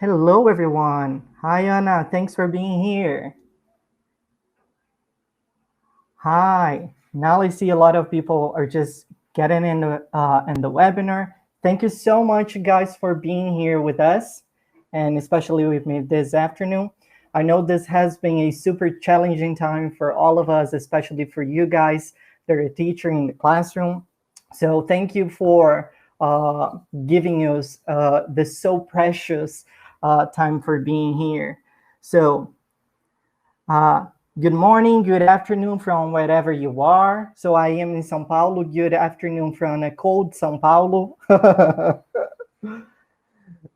Hello, everyone. Hi, Anna. Thanks for being here. Hi. Now I see a lot of people are just getting in the webinar. Thank you so much, guys, for being here with us, and especially with me this afternoon. I know this has been a super challenging time for all of us, especially for you guys that are teaching in the classroom. So thank you for giving us this so precious time for being here. So uh, good morning, good afternoon from wherever you are. So I am in São Paulo. Good afternoon from a cold São Paulo.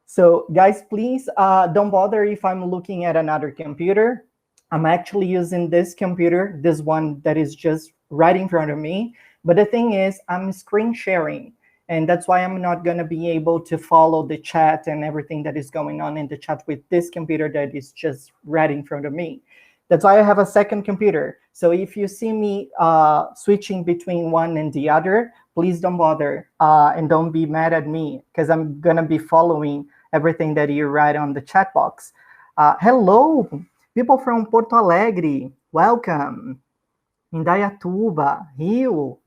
So guys, please don't bother if I'm looking at another computer. I'm actually using this computer, this one that is just right in front of me. But the thing is, I'm screen sharing. And that's why I'm not going to be able to follow the chat and everything that is going on in the chat with this computer that is just right in front of me. That's why I have a second computer. So if you see me switching between one and the other, please don't bother and don't be mad at me because I'm going to be following everything that you write on the chat box. Hello, people from Porto Alegre. Welcome. Indaiatuba, Rio.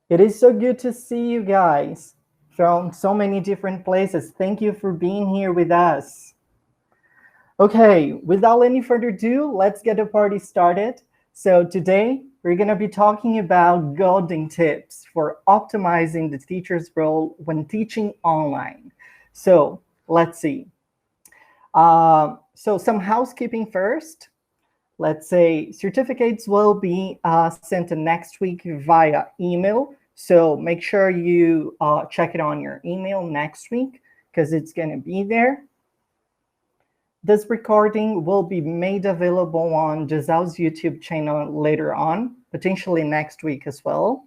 It is so good to see you guys from so many different places. Thank you for being here with us. Okay, without any further ado, let's get the party started. So today, we're going to be talking about golden tips for optimizing the teacher's role when teaching online. So let's see. So some housekeeping first. Let's say certificates will be sent next week via email. So make sure you check it on your email next week because it's going to be there. This recording will be made available on Disal's YouTube channel later on, potentially next week as well.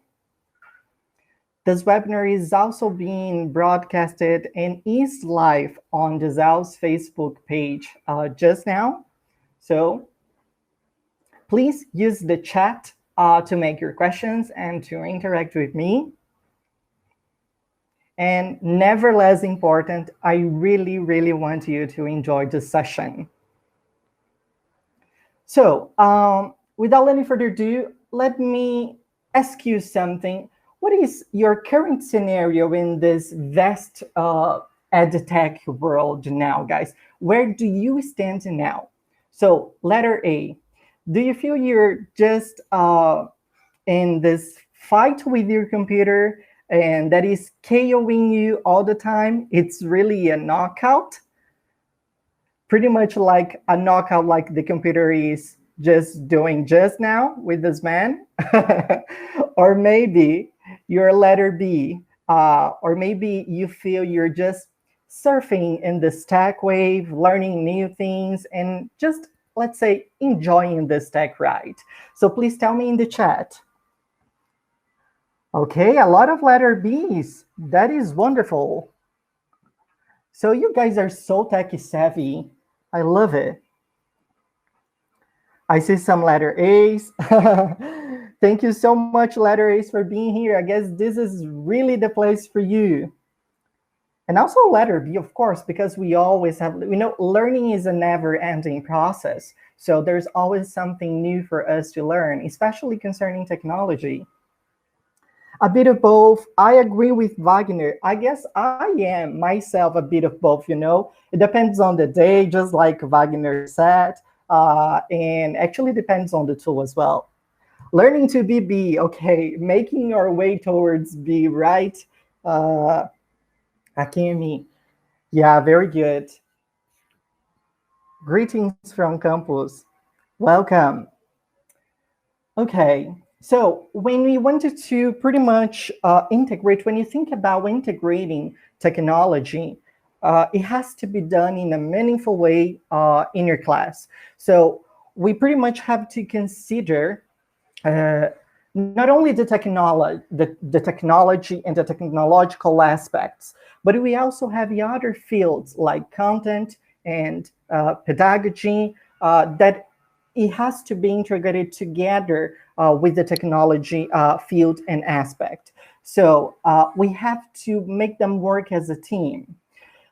This webinar is also being broadcasted and is live on Disal's Facebook page just now. So please use the chat to make your questions and to interact with me. And never less important, I really, really want you to enjoy this session. So without any further ado, let me ask you something. What is your current scenario in this vast edtech world now, guys? Where do you stand now? So letter A, do you feel you're just in this fight with your computer and that is KOing you all the time? It's really a knockout. Pretty much like a knockout like the computer is just doing just now with this man. Or maybe you're letter B, or maybe you feel you're just surfing in the tech wave, learning new things, and just, let's say, enjoying this tech ride. So please tell me in the chat. Okay, a lot of letter Bs. That is wonderful. So you guys are so tech savvy. I love it. I see some letter A's. Thank you so much, letter A's, for being here. I guess this is really the place for you. And also letter B, of course, because we always have, learning is a never-ending process. So there's always something new for us to learn, especially concerning technology. A bit of both. I agree with Wagner. I guess I am myself a bit of both, It depends on the day, just like Wagner said, and actually depends on the tool as well. Learning to be B, okay, making our way towards B, right? Akemi, yeah, very good. Greetings from campus. Welcome. Okay, so when we wanted to pretty much integrate, when you think about integrating technology, it has to be done in a meaningful way in your class. So we pretty much have to consider not only the technology and the technological aspects, but we also have the other fields like content and pedagogy that it has to be integrated together with the technology field and aspect. So we have to make them work as a team.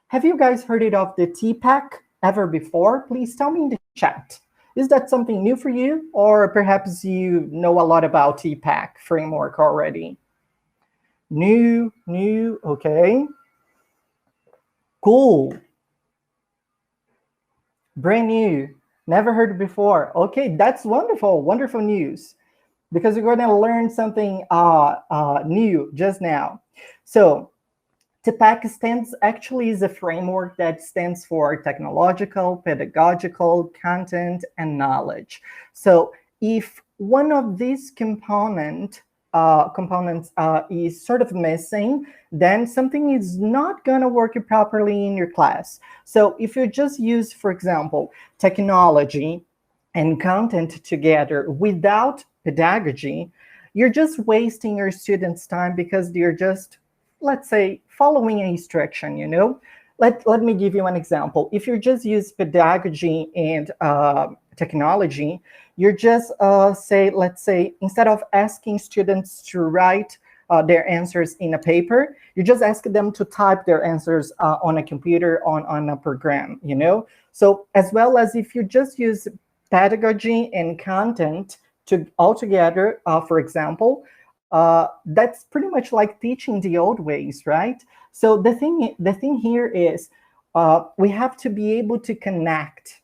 Have you guys heard it of the TPAC ever before? Please tell me in the chat. Is that something new for you? Or perhaps you know a lot about TPAC framework already? New, okay. Cool. Brand new, never heard before. Okay, that's wonderful, wonderful news. Because you're going to learn something new just now. So TPAC actually is a framework that stands for technological, pedagogical, content, and knowledge. So if one of these components is sort of missing, then something is not going to work properly in your class. So if you just use, for example, technology and content together without pedagogy, you're just wasting your students' time because they're just, let's say, following an instruction, you know? Let me give you an example. If you just use pedagogy and technology, you're just, let's say, instead of asking students to write their answers in a paper, you just ask them to type their answers on a computer, on a program, you know? So as well as if you just use pedagogy and content all together, for example, that's pretty much like teaching the old ways, right? So the thing here is we have to be able to connect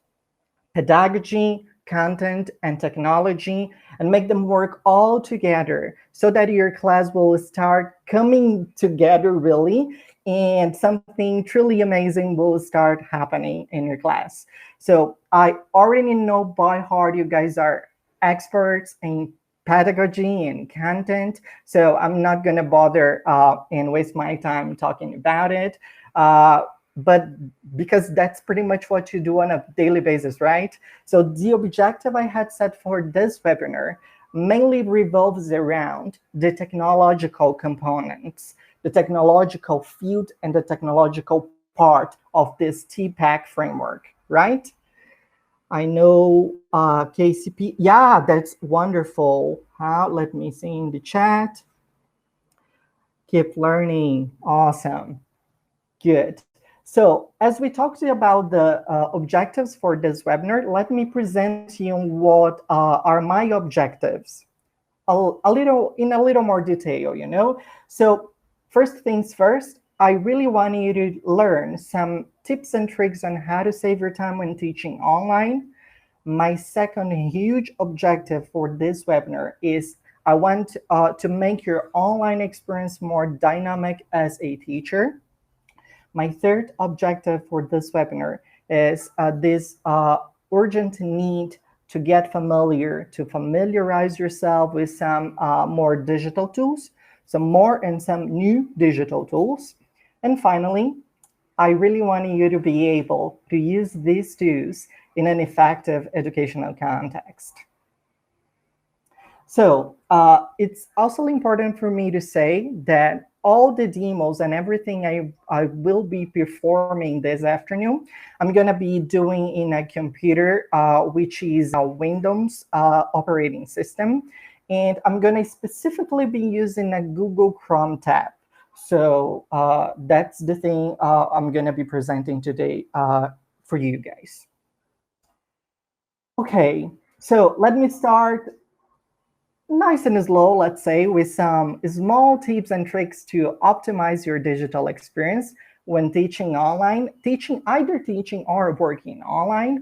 pedagogy, content, and technology and make them work all together so that your class will start coming together really, and something truly amazing will start happening in your class. So I already know by heart you guys are experts in pedagogy and content, so I'm not going to bother and waste my time talking about it. But because that's pretty much what you do on a daily basis, right? So the objective I had set for this webinar mainly revolves around the technological components, the technological field, and the technological part of this TPAC framework, right? I know KCP, yeah, that's wonderful. Let me see in the chat. Keep learning, awesome, good. So as we talked about the objectives for this webinar, let me present to you what are my objectives in a little more detail, you know? So first things first, I really want you to learn some tips and tricks on how to save your time when teaching online. My second huge objective for this webinar is I want to make your online experience more dynamic as a teacher. My third objective for this webinar is this urgent need to get familiar, to familiarize yourself with some more digital tools, some new digital tools. And finally, I really want you to be able to use these tools in an effective educational context. So it's also important for me to say that all the demos and everything I will be performing this afternoon, I'm going to be doing in a computer, which is a Windows operating system. And I'm going to specifically be using a Google Chrome tab. So that's the thing I'm going to be presenting today for you guys. Okay, so let me start nice and slow, let's say, with some small tips and tricks to optimize your digital experience when teaching online, either teaching or working online.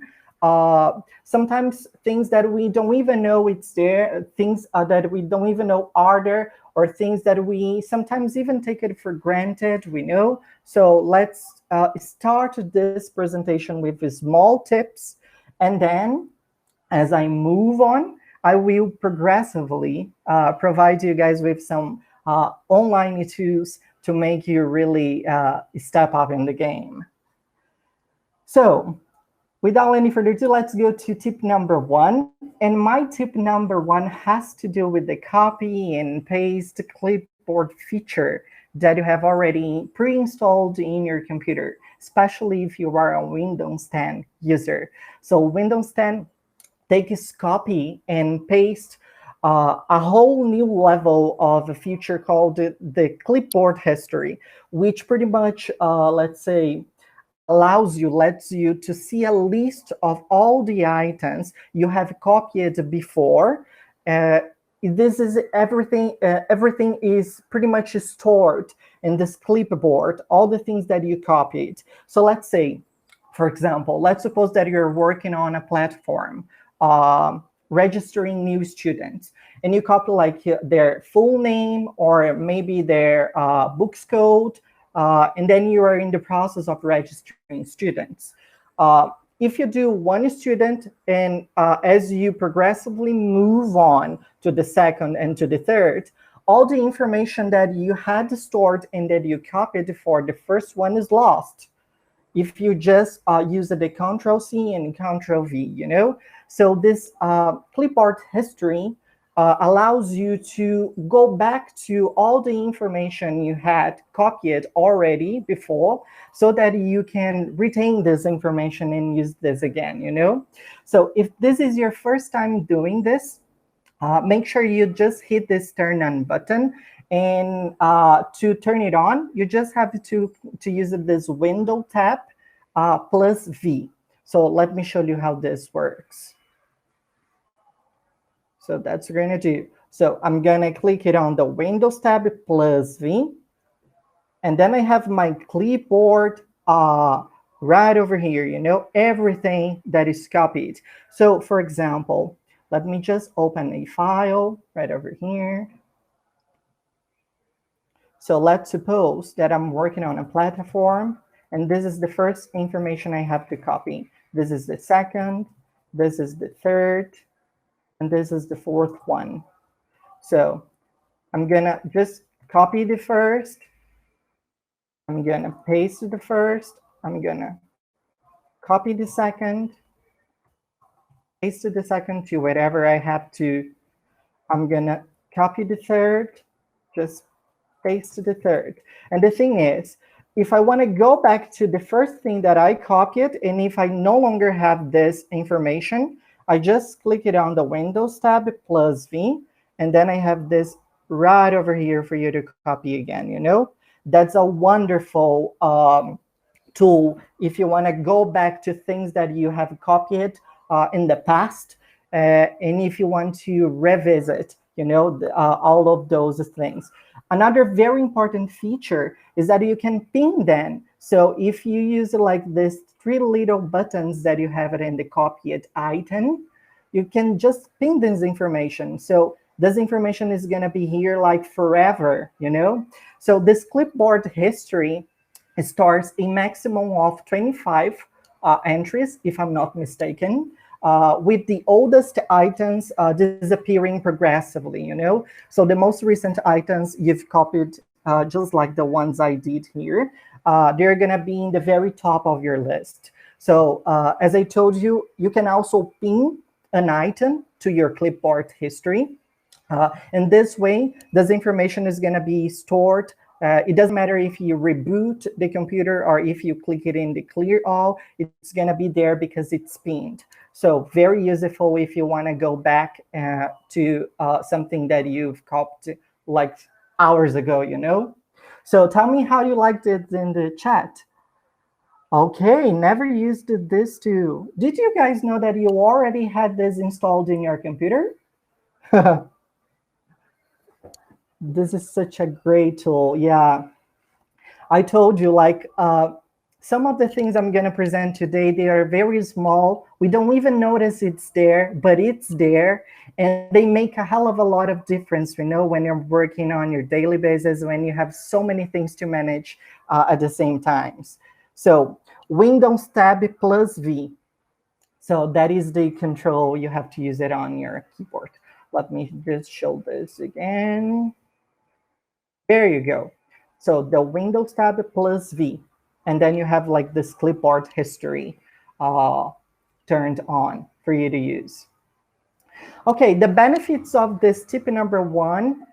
Sometimes things that we don't even know it's there, things that we don't even know are there, or things that we sometimes even take it for granted, we know. So let's start this presentation with small tips, and then as I move on, I will progressively provide you guys with some online tools to make you really step up in the game. So without any further ado, let's go to tip number 1. And my tip number 1 has to do with the copy and paste clipboard feature that you have already pre-installed in your computer, especially if you are a Windows 10 user. So Windows 10 takes copy and paste a whole new level of a feature called the clipboard history, which pretty much, let's say, lets you to see a list of all the items you have copied before. This is everything. Everything is pretty much stored in this clipboard, all the things that you copied. So let's say, for example, let's suppose that you're working on a platform, registering new students, and you copy like their full name or maybe their books code, and then you are in the process of registering students. If you do one student, and as you progressively move on to the second and to the third, all the information that you had stored and that you copied for the first one is lost if you just use the Control-C and Control-V, you know? So this clipboard history allows you to go back to all the information you had copied already before, so that you can retain this information and use this again, you know? So if this is your first time doing this, make sure you just hit this turn on button. And to turn it on, you just have to use this window tab plus V. So let me show you how this works. So that's what we're gonna do. So I'm gonna click it on the Windows tab plus V. And then I have my clipboard right over here, you know, everything that is copied. So for example, let me just open a file right over here. So let's suppose that I'm working on a platform, and this is the first information I have to copy. This is the second, this is the third, and this is the fourth one. So I'm gonna just copy the first, I'm gonna paste the first, I'm gonna copy the second, paste the second to wherever I have to. I'm gonna copy the third, just paste the third. And the thing is, if I want to go back to the first thing that I copied, and if I no longer have this information, I just click it on the Windows tab plus V, and then I have this right over here for you to copy again, you know? That's a wonderful tool if you want to go back to things that you have copied in the past, and if you want to revisit, you know, all of those things. Another very important feature is that you can pin them. So if you use like this 3 little buttons that you have it in the copied item, you can just pin this information. So this information is gonna be here like forever, you know? So this clipboard history stores a maximum of 25 entries, if I'm not mistaken, with the oldest items disappearing progressively, you know? So the most recent items you've copied, just like the ones I did here, they're gonna be in the very top of your list. So as I told you, you can also pin an item to your clipboard history. And this way, this information is gonna be stored. It doesn't matter if you reboot the computer or if you click it in the clear all, it's gonna be there because it's pinned. So very useful if you wanna go back to something that you've copied like hours ago, you know? So tell me how you liked it in the chat. Okay, never used this too. Did you guys know that you already had this installed in your computer? This is such a great tool. Yeah, I told you, like, some of the things I'm going to present today, they are very small. We don't even notice it's there, but it's there. And they make a hell of a lot of difference, you know, when you're working on your daily basis, when you have so many things to manage at the same times. So Windows tab plus V. So that is the control. You have to use it on your keyboard. Let me just show this again. There you go. So the Windows tab plus V. And then you have like this clipboard history turned on for you to use. Okay, the benefits of this tip number one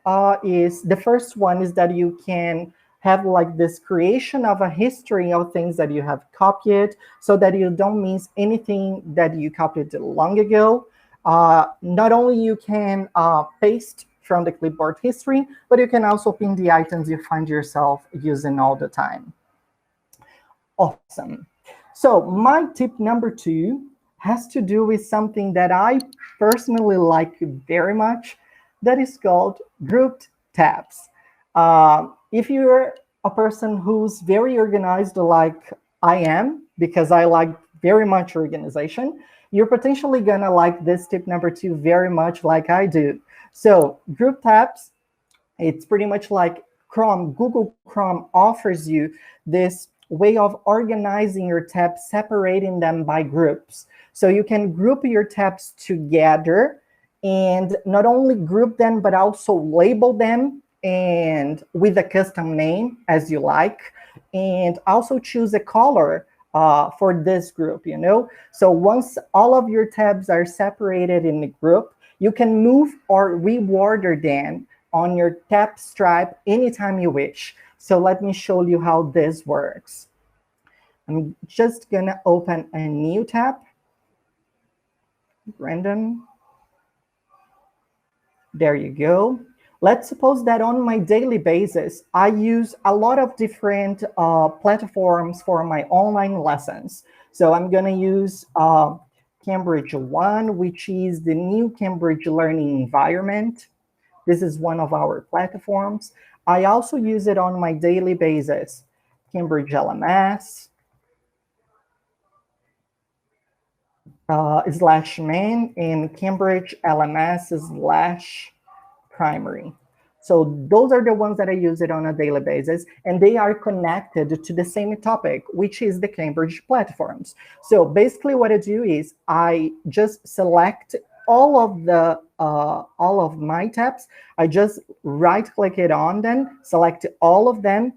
is, the first one is that you can have like this creation of a history of things that you have copied, so that you don't miss anything that you copied long ago. Not only you can paste from the clipboard history, but you can also pin the items you find yourself using all the time. Awesome. So my tip number 2 has to do with something that I personally like very much, that is called grouped tabs. If you're a person who's very organized like I am, because I like very much organization, you're potentially gonna like this tip number 2 very much like I do. So group tabs, it's pretty much like Chrome, Google Chrome offers you this way of organizing your tabs, separating them by groups. So you can group your tabs together and not only group them, but also label them and with a custom name as you like, and also choose a color for this group, you know? So once all of your tabs are separated in a group, you can move or reorder them on your tab stripe anytime you wish. So let me show you how this works. I'm just gonna open a new tab, random. There you go. Let's suppose that on my daily basis, I use a lot of different platforms for my online lessons. So I'm gonna use Cambridge One, which is the new Cambridge learning environment. This is one of our platforms. I also use it on my daily basis. Cambridge LMS, /main, and Cambridge LMS / primary. So those are the ones that I use it on a daily basis, and they are connected to the same topic, which is the Cambridge platforms. So basically what I do is I just select all of my tabs. I just right-click it on them, select all of them,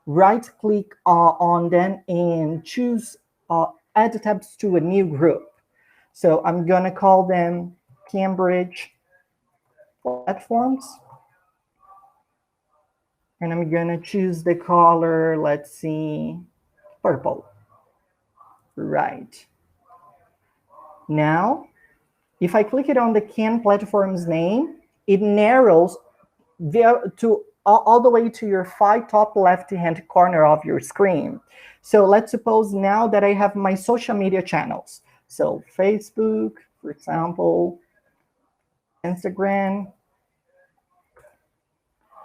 right-click on them, and choose add tabs to a new group. So I'm gonna call them Cambridge platforms. And I'm gonna choose the color, let's see, purple. Right. Now, if I click it on the Can platform's name, it narrows to all the way to your top left-hand corner of your screen. So let's suppose now that I have my social media channels. So Facebook, for example, Instagram,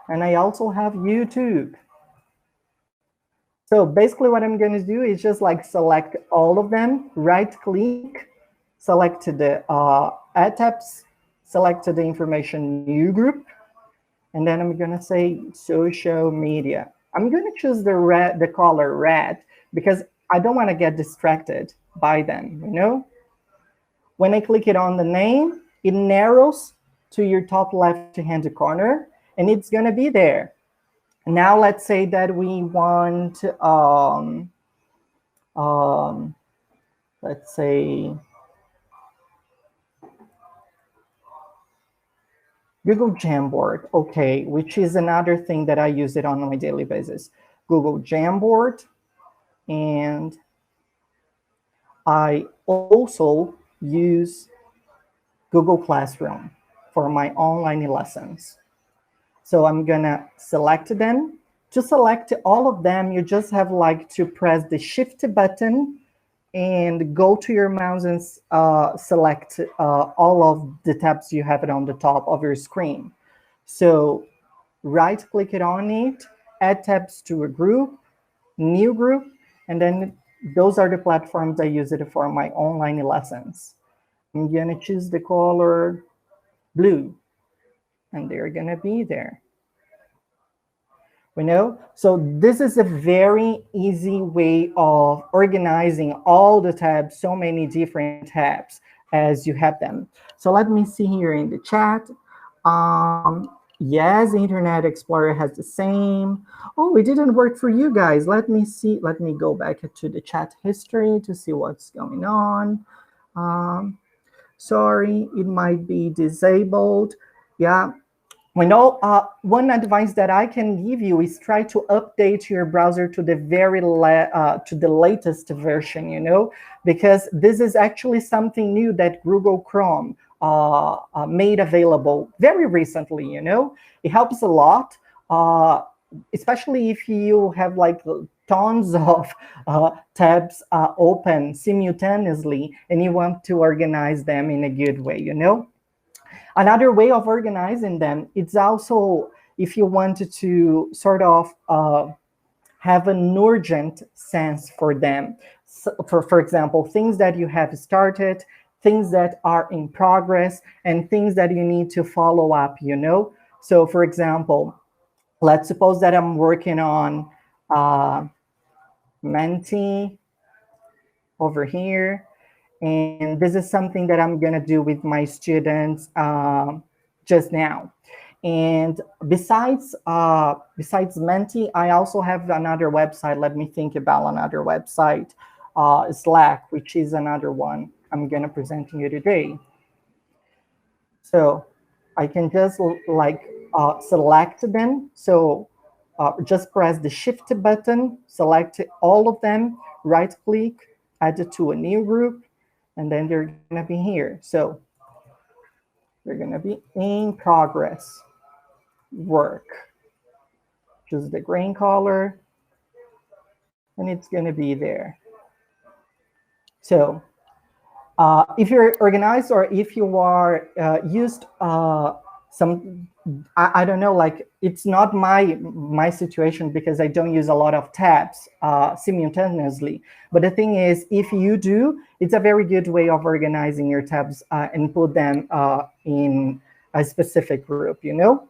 and I also have YouTube. So basically what I'm gonna do is just like select all of them, right-click, select the add tabs, select the information new group, and then I'm gonna say social media. I'm gonna choose the color red because I don't wanna get distracted by them, you know? When I click it on the name, it narrows to your top left-hand corner, and it's gonna be there. Now let's say that we want, let's say, Google Jamboard, okay, which is another thing that I use it on my daily basis. Google Jamboard, and I also use Google Classroom for my online lessons. So I'm gonna select them. To select all of them, you just have like to press the Shift button and go to your mouse and select all of the tabs you have it on the top of your screen. So right-click it on it, add tabs to a group, new group, and then those are the platforms I use it for my online lessons. I'm gonna choose the color blue, and they're gonna be there. You know, so this is a very easy way of organizing all the tabs, so many different tabs as you have them. So let me see here in the chat. Yes, Internet Explorer has the same. Oh, it didn't work for you guys. Let me see. Let me go back to the chat history to see what's going on. Sorry, it might be disabled. Yeah. We know one advice that I can give you is try to update your browser to the latest version, you know, because this is actually something new that Google Chrome made available very recently, you know. It helps a lot. especially if you have like tons of tabs open simultaneously and you want to organize them in a good way, you know? Another way of organizing them, it's also if you wanted to sort of have an urgent sense for them. So for example, things that you have started, things that are in progress, and things that you need to follow up, you know? So for example, let's suppose that I'm working on Menti over here, and this is something that I'm gonna do with my students just now. And besides Menti, I also have another website. Let me think about another website, Slack, which is another one I'm gonna present to you today. So I can just like select them. So just press the Shift button, select all of them, right click, add it to a new group, and then they're gonna be here. So they're gonna be in progress work. Choose the green color, and it's gonna be there. So if you're organized or if you are used some, I don't know, like it's not my situation because I don't use a lot of tabs simultaneously. But the thing is, if you do, it's a very good way of organizing your tabs and put them in a specific group, you know?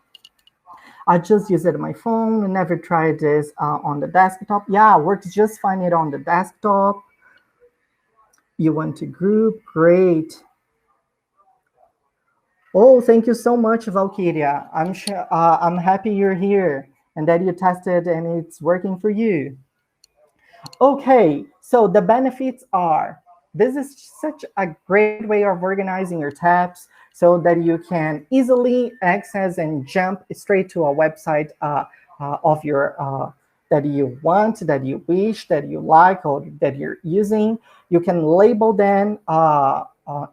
I just use it on my phone and never tried this on the desktop. Yeah, works just fine it on the desktop. You want to group, great. Oh, thank you so much, Valkyria. I'm sure I'm happy you're here and that you tested and it's working for you. Okay, so the benefits are, this is such a great way of organizing your tabs so that you can easily access and jump straight to a website of your that you want, that you wish, that you like, or that you're using. You can label them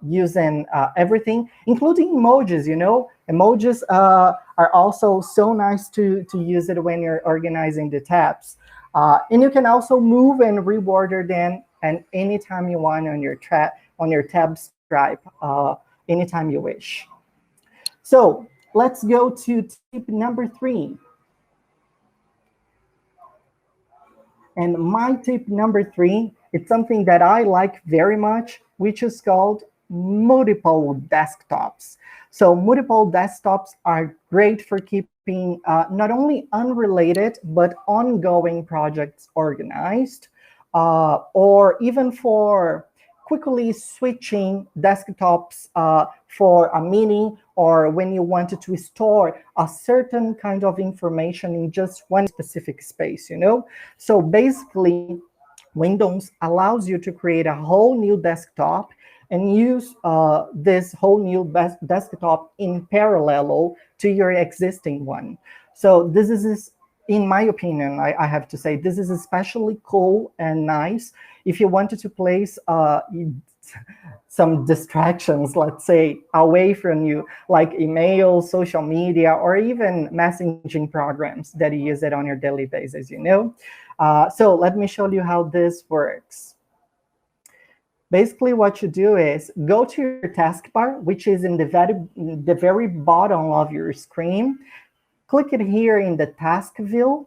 using everything, including emojis, you know? Emojis are also so nice to use it when you're organizing the tabs. And you can also move and reorder them and anytime you want on your tab stripe, anytime you wish. So let's go to tip number 3. And my tip number 3, it's something that I like very much, which is called multiple desktops. So multiple desktops are great for keeping not only unrelated, but ongoing projects organized, or even for quickly switching desktops for a meeting or when you wanted to store a certain kind of information in just one specific space, you know? So basically, Windows allows you to create a whole new desktop and use this whole new desktop in parallel to your existing one. So this is, in my opinion, I have to say, this is especially cool and nice if you wanted to place some distractions, let's say, away from you, like email, social media, or even messaging programs that you use it on your daily basis, you know? So let me show you how this works. Basically, what you do is go to your taskbar, which is in the very bottom of your screen. Click it here in the task view.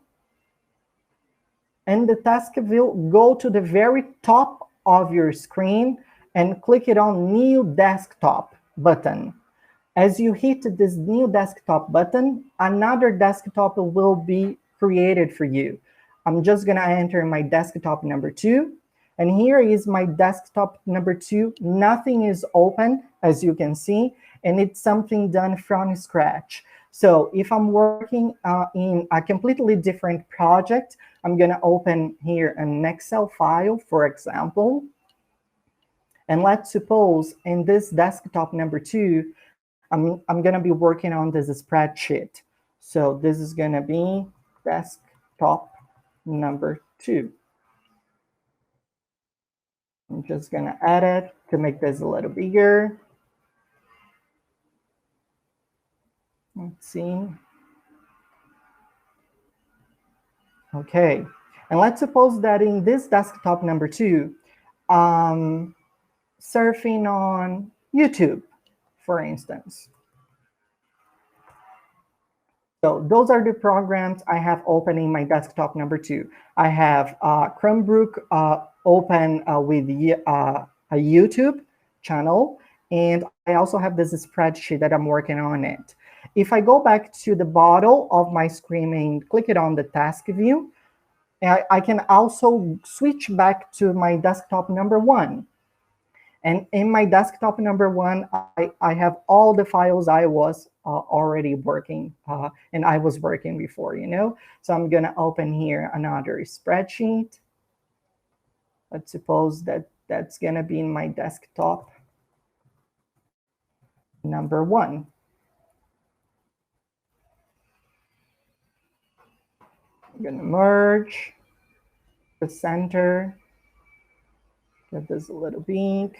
And the task view, go to the very top of your screen and click it on New Desktop button. As you hit this New Desktop button, another desktop will be created for you. I'm just gonna enter my desktop number 2. And here is my desktop number 2. Nothing is open, as you can see, and it's something done from scratch. So if I'm working in a completely different project, I'm gonna open here an Excel file, for example. And let's suppose in this desktop number 2, I'm gonna be working on this spreadsheet. So this is gonna be desktop number 2. I'm just gonna add it to make this a little bigger. Let's see. Okay, and let's suppose that in this desktop number 2, surfing on YouTube, for instance. So those are the programs I have open in my desktop number 2. I have Chromebook open with a YouTube channel, and I also have this spreadsheet that I'm working on it. If I go back to the bottom of my screen and click it on the task view, I can also switch back to my desktop number 1. And in my desktop number 1, I have all the files I was already working, and I was working before, you know? So I'm gonna open here another spreadsheet. Let's suppose that that's gonna be in my desktop number 1. I'm gonna merge, the center, get this a little big.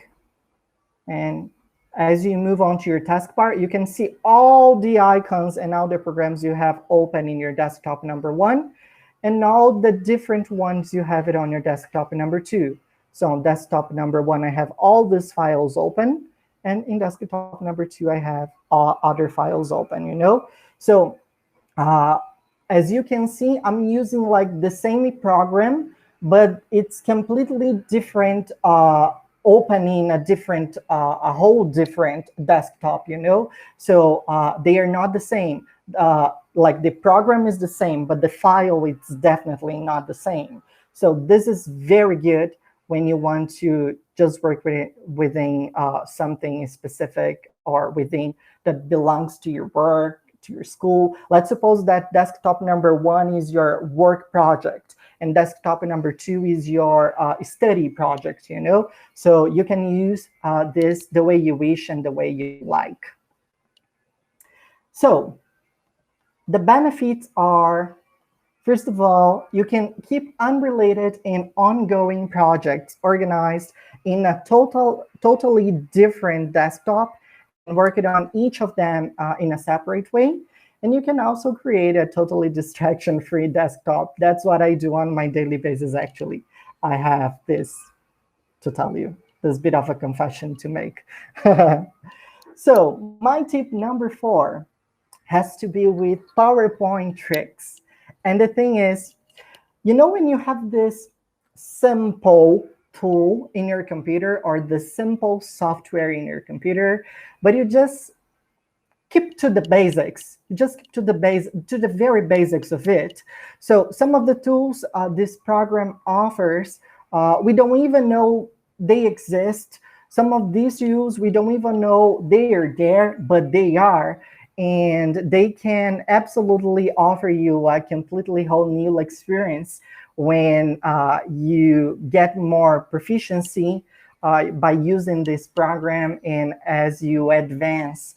And as you move on to your taskbar, you can see all the icons and all the programs you have open in your desktop number 1, and all the different ones you have it on your desktop number 2. So on desktop number 1, I have all these files open, and in desktop number 2, I have other files open, you know? So as you can see, I'm using like the same program, but it's completely different opening a whole different desktop, you know? So they are not the same. Like the program is the same, but the file is definitely not the same. So this is very good when you want to just work with it within something specific or within that belongs to your work, to your school. Let's suppose that desktop number 1 is your work project, and desktop number 2 is your study project, you know? So you can use this the way you wish and the way you like. So the benefits are, first of all, you can keep unrelated and ongoing projects organized in a totally different desktop and work it on each of them in a separate way. And you can also create a totally distraction-free desktop. That's what I do on my daily basis, actually. I have this to tell you, this bit of a confession to make. So my tip number 4 has to be with PowerPoint tricks. And the thing is, you know, when you have this simple tool in your computer or the simple software in your computer, but you just keep to the basics. You just keep to the very basics of it. So some of the tools this program offers, we don't even know they exist. Some of these tools, we don't even know they are there, but they are. And they can absolutely offer you a completely whole new experience when you get more proficiency by using this program and as you advance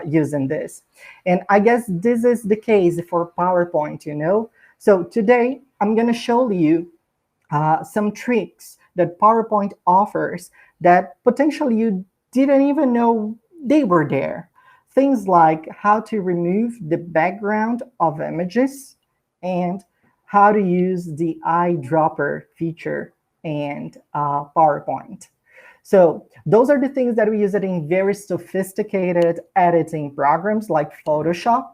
using this. And I guess this is the case for PowerPoint, you know? So today, I'm gonna show you some tricks that PowerPoint offers that potentially you didn't even know they were there. Things like how to remove the background of images and how to use the Eyedropper feature and PowerPoint. So those are the things that we use it in very sophisticated editing programs like Photoshop.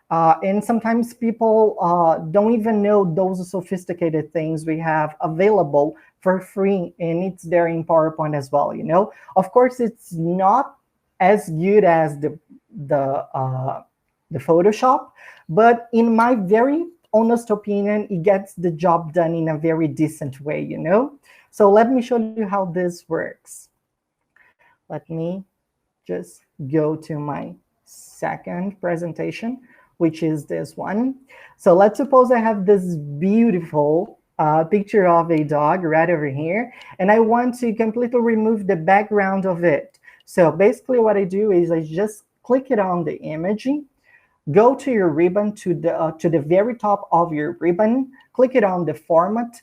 And sometimes people don't even know those sophisticated things we have available for free, and it's there in PowerPoint as well, you know? Of course, it's not as good as the Photoshop, but in my very honest opinion, it gets the job done in a very decent way, you know? So let me show you how this works. Let me just go to my second presentation, which is this one. So let's suppose I have this beautiful picture of a dog right over here, and I want to completely remove the background of it. So basically what I do is I just click it on the image, go to your ribbon, to the very top of your ribbon, click it on the Format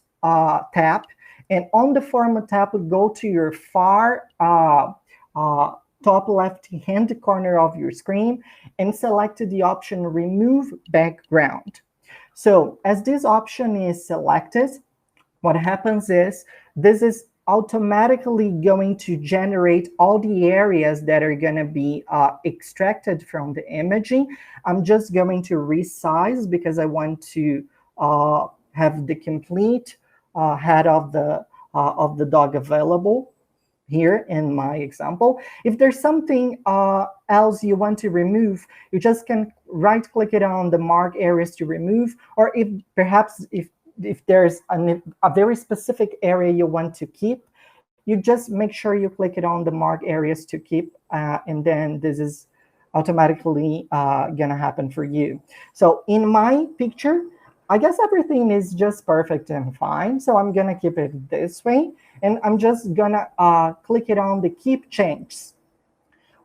tab, and on the Format tab, go to your far top left-hand corner of your screen and select the option Remove Background. So as this option is selected, what happens is this is automatically going to generate all the areas that are going to be extracted from the imaging. I'm just going to resize because I want to have the complete head of the dog available here in my example. If there's something else you want to remove, you just can right click it on the mark areas to remove, or if perhaps if there's a very specific area you want to keep, you just make sure you click it on the mark areas to keep, and then this is automatically gonna happen for you. So in my picture, I guess everything is just perfect and fine. So I'm gonna keep it this way, and I'm just gonna click it on the keep changes.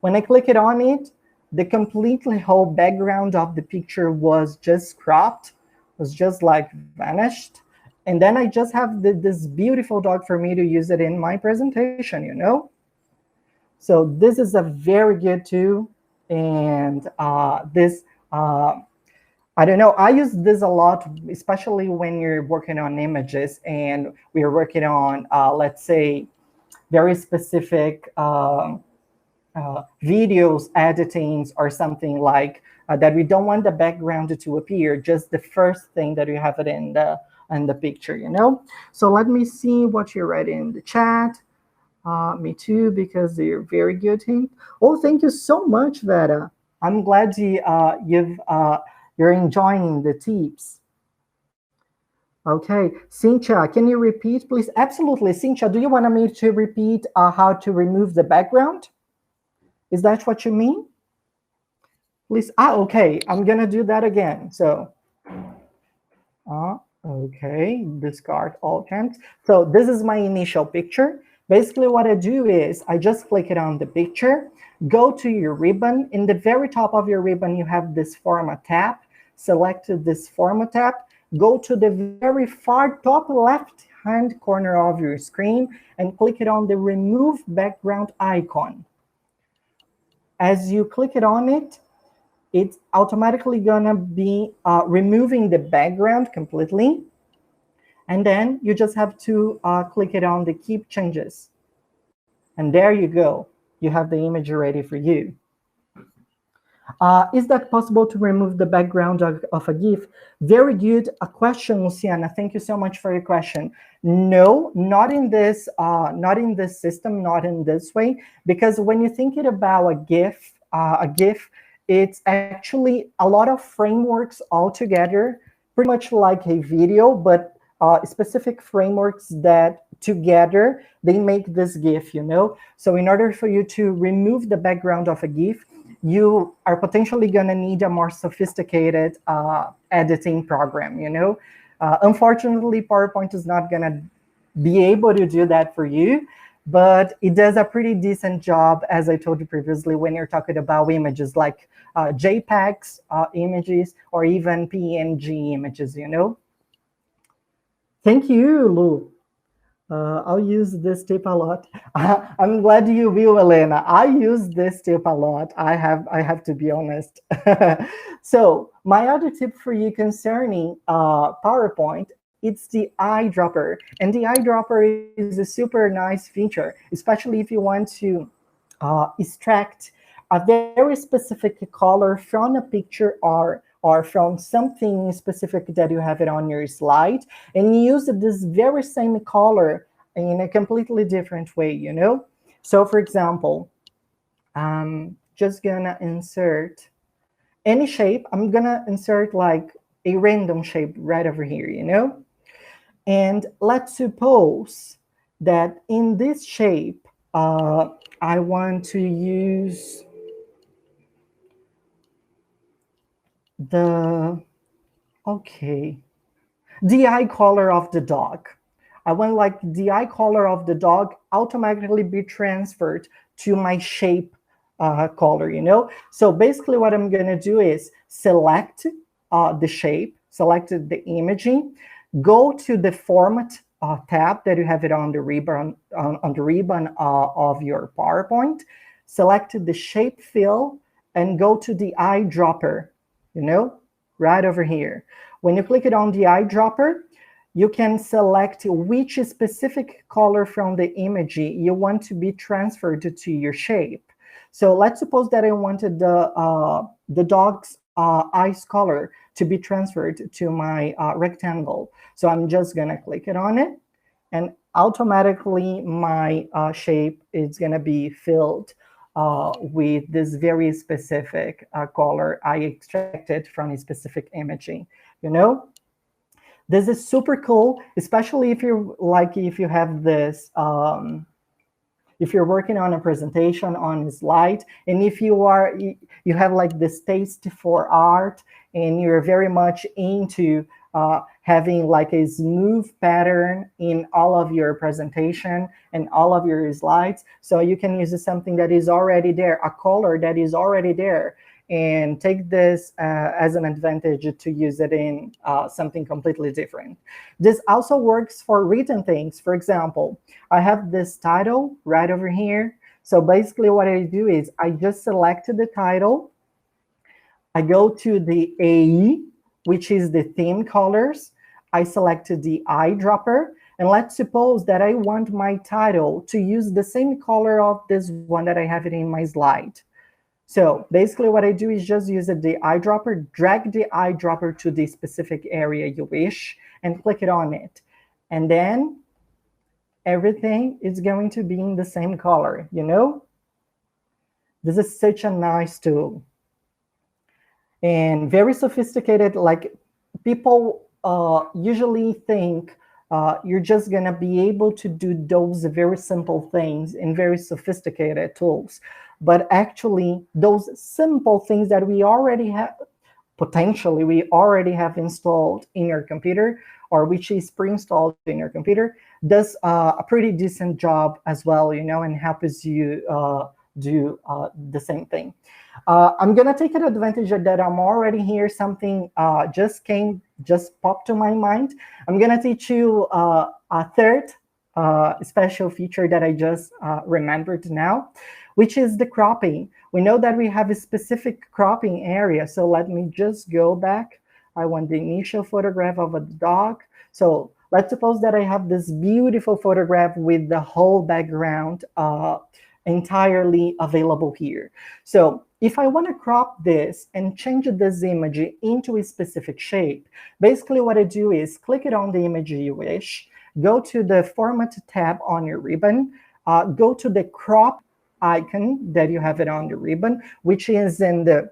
When I click it on it, the completely whole background of the picture was just cropped, was just like vanished. And then I just have this beautiful dog for me to use it in my presentation, you know? So this is a very good tool. And I don't know, I use this a lot, especially when you're working on images and we're working on, let's say, very specific videos, editings, or something like that we don't want the background to appear, just the first thing that you have it in the picture, you know? So let me see what you read in the chat. Me too, because they're very good. Oh, thank you so much, Vera. I'm glad you're enjoying the tips. Okay, Cynthia, can you repeat, please? Absolutely, Cynthia, do you want me to repeat how to remove the background? Is that what you mean? Please, okay, I'm gonna do that again. So, okay, discard all camps. So this is my initial picture. Basically what I do is I just click it on the picture, go to your ribbon. In the very top of your ribbon, you have this Format tab. Select this Format tab, go to the very far top left-hand corner of your screen and click it on the Remove Background icon. As you click it on it, it's automatically gonna be removing the background completely. And then you just have to click it on the Keep Changes. And there you go. You have the image ready for you. Is that possible to remove the background of a GIF? Very good question, Luciana. Thank you so much for your question. No, not in this system, not in this way, because when you're thinking about a GIF, it's actually a lot of frameworks all together, pretty much like a video, but specific frameworks that together they make this GIF, you know? So in order for you to remove the background of a GIF, you are potentially going to need a more sophisticated editing program, you know? Unfortunately, PowerPoint is not going to be able to do that for you, but it does a pretty decent job, as I told you previously, when you're talking about images like JPEGs images or even PNG images, you know? Thank you, Lou. I'll use this tip a lot. I'm glad you will, Elena. I use this tip a lot. I have to be honest. So my other tip for you concerning PowerPoint, it's the Eyedropper. And the Eyedropper is a super nice feature, especially if you want to extract a very specific color from a picture or from something specific that you have it on your slide, and use this very same color in a completely different way, you know? So for example, I'm just gonna insert any shape. I'm gonna insert like a random shape right over here, you know? And let's suppose that in this shape, I want to use the eye color of the dog. I want like the eye color of the dog automatically be transferred to my shape color, you know? So basically what I'm gonna do is select the shape, select the imaging, go to the Format tab that you have it on the ribbon, of your PowerPoint, select the shape fill and go to the Eyedropper, you know, right over here. when you click it on the eyedropper, you can select which specific color from the image you want to be transferred to your shape. So let's suppose that I wanted the dog's eyes color to be transferred to my rectangle. So I'm just gonna click it on it, and automatically my shape is gonna be filled with this very specific color I extracted from a specific imaging, you know? This is super cool, especially if you have this, if you're working on a presentation on a slide, and if you have like this taste for art, and you're very much into having like a smooth pattern in all of your presentation and all of your slides. So you can use something that is already there, a color that is already there, and take this as an advantage to use it in something completely different. This also works for written things. For example, I have this title right over here. So basically what I do is I just select the title. I go to the AE, which is the theme colors. I select the eyedropper. And let's suppose that I want my title to use the same color of this one that I have it in my slide. So basically what I do is just use the eyedropper, drag the eyedropper to the specific area you wish, and click it on it. And then everything is going to be in the same color, you know? This is such a nice tool. And very sophisticated, like people usually think you're just gonna be able to do those very simple things in very sophisticated tools. But actually, those simple things that we already have, potentially we already have installed in your computer, or which is pre-installed in your computer, does a pretty decent job as well, you know, and helps you do the same thing. I'm gonna take an advantage of that I'm already here. Something just popped to my mind. I'm gonna teach you a third special feature that I just remembered now, which is the cropping. We know that we have a specific cropping area. So let me just go back. I want the initial photograph of a dog. So let's suppose that I have this beautiful photograph with the whole background entirely available here. So if I want to crop this and change this image into a specific shape, basically what I do is click it on the image you wish, go to the Format tab on your ribbon, go to the crop icon that you have it on the ribbon, which is in the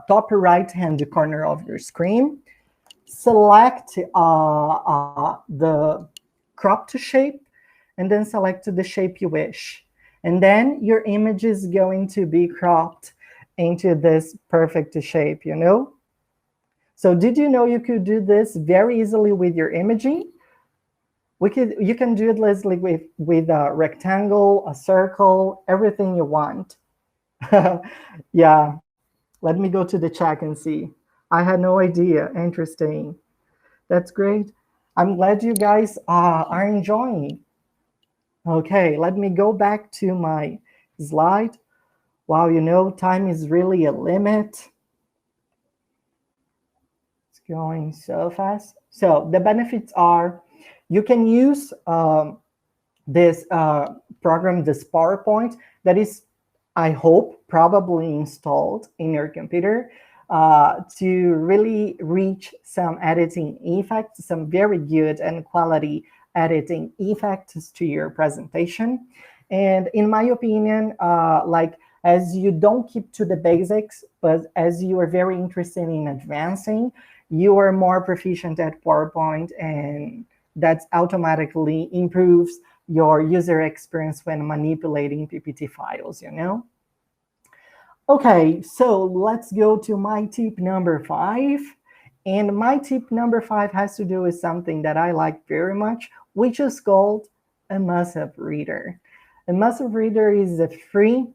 top right-hand corner of your screen. Select the crop to shape, and then select the shape you wish. And then your image is going to be cropped into this perfect shape, you know? So did you know you could do this very easily with your imaging? You can do it, Leslie, with a rectangle, a circle, everything you want. Yeah, let me go to the chat and see. I had no idea. Interesting. That's great. I'm glad you guys are enjoying. Okay, let me go back to my slide. Wow, you know, time is really a limit. It's going so fast. So the benefits are, you can use this program, this PowerPoint, that is, I hope, probably installed in your computer to really reach some editing effects, some very good and quality editing effects to your presentation. And in my opinion, like, as you don't keep to the basics, but as you are very interested in advancing, you are more proficient at PowerPoint, and that automatically improves your user experience when manipulating PPT files, you know? Okay, so let's go to my tip number 5. And my tip number 5 has to do with something that I like very much, which is called Immersive Reader. Immersive Reader is a free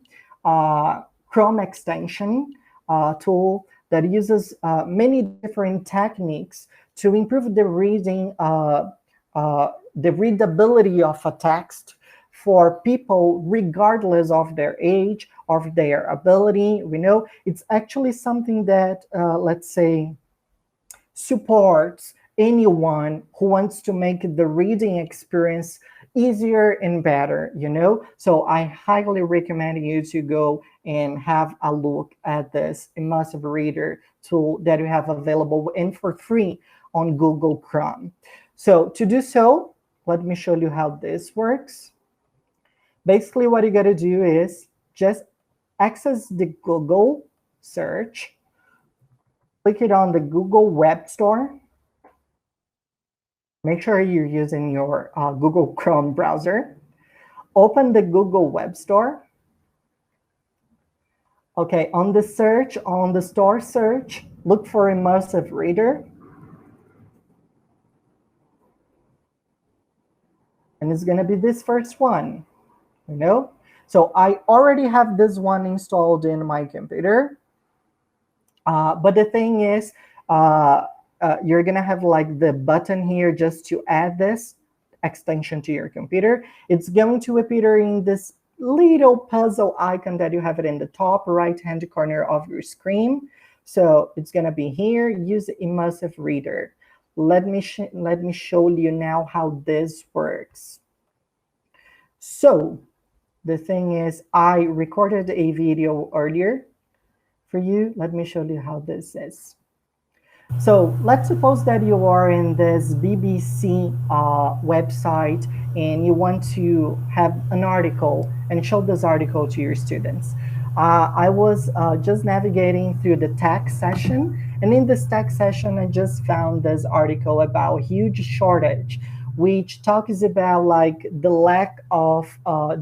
Chrome extension tool that uses many different techniques to improve the reading, the readability of a text for people regardless of their age, of their ability. We know it's actually something that, let's say, supports anyone who wants to make the reading experience easier and better, you know? So I highly recommend you to go and have a look at this Immersive Reader tool that you have available and for free on Google Chrome. So to do so, let me show you how this works. Basically, what you got to do is just access the Google search, click it on the Google Web Store. Make sure you're using your Google Chrome browser. Open the Google Web Store. Okay, on the search, on the store search, look for Immersive Reader. And it's going to be this first one, you know? So I already have this one installed in my computer. But the thing is, you're going to have like the button here just to add this extension to your computer. It's going to appear in this little puzzle icon that you have it in the top right-hand corner of your screen. So it's going to be here, use Immersive Reader. Let me show you now how this works. So the thing is, I recorded a video earlier for you. Let me show you how this is. So let's suppose that you are in this BBC website and you want to have an article and show this article to your students. I was just navigating through the text session, and in this text session, I just found this article about huge shortage, which talks about like the lack of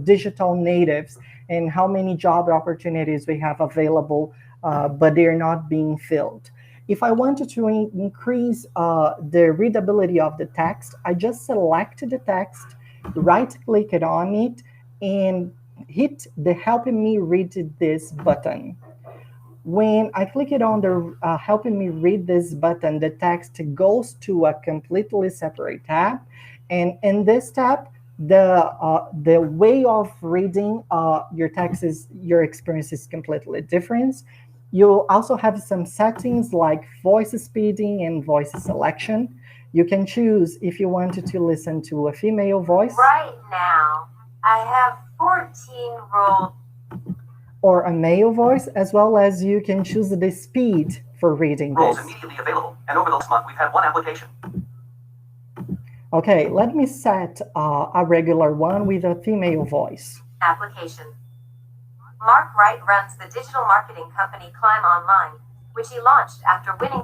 digital natives and how many job opportunities we have available, but they're not being filled. If I wanted to increase the readability of the text, I just select the text, right-click it on it, and hit the Helping Me Read This button. When I click it on the Helping Me Read This button, the text goes to a completely separate tab. And in this tab, the way of reading your text your experience is completely different. You'll also have some settings like voice speeding and voice selection. You can choose if you wanted to listen to a female voice. Right now, I have 14 rolled. Or a male voice, as well as you can choose the speed for reading Roles this. immediately available, and over this month we've had one application. Okay, let me set a regular one with a female voice. Application. Mark Wright runs the digital marketing company Climb Online, which he launched after winning.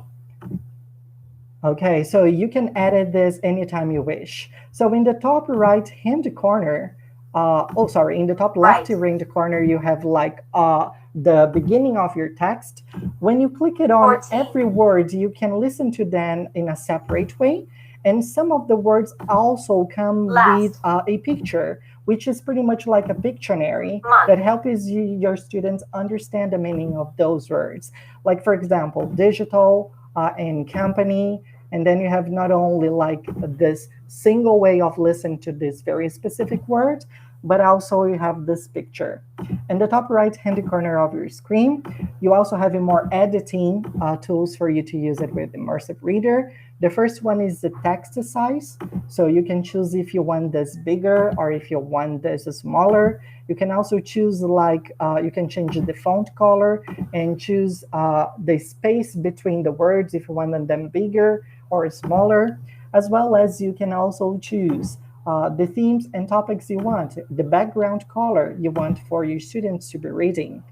Okay, so you can edit this anytime you wish. So in the top right-hand corner, in the top left-hand corner, you have like the beginning of your text. When you click it on 14. every word, you can listen to them in a separate way. And some of the words also come with a picture, which is pretty much like a Pictionary that helps your students understand the meaning of those words. Like, for example, digital and company. And then you have not only like this single way of listening to this very specific word, but also you have this picture. In the top right-hand corner of your screen, you also have more editing tools for you to use it with Immersive Reader. The first one is the text size. So you can choose if you want this bigger or if you want this smaller. You can also choose like, you can change the font color and choose the space between the words if you want them bigger or smaller, as well as you can also choose the themes and topics you want, the background color you want for your students to be reading.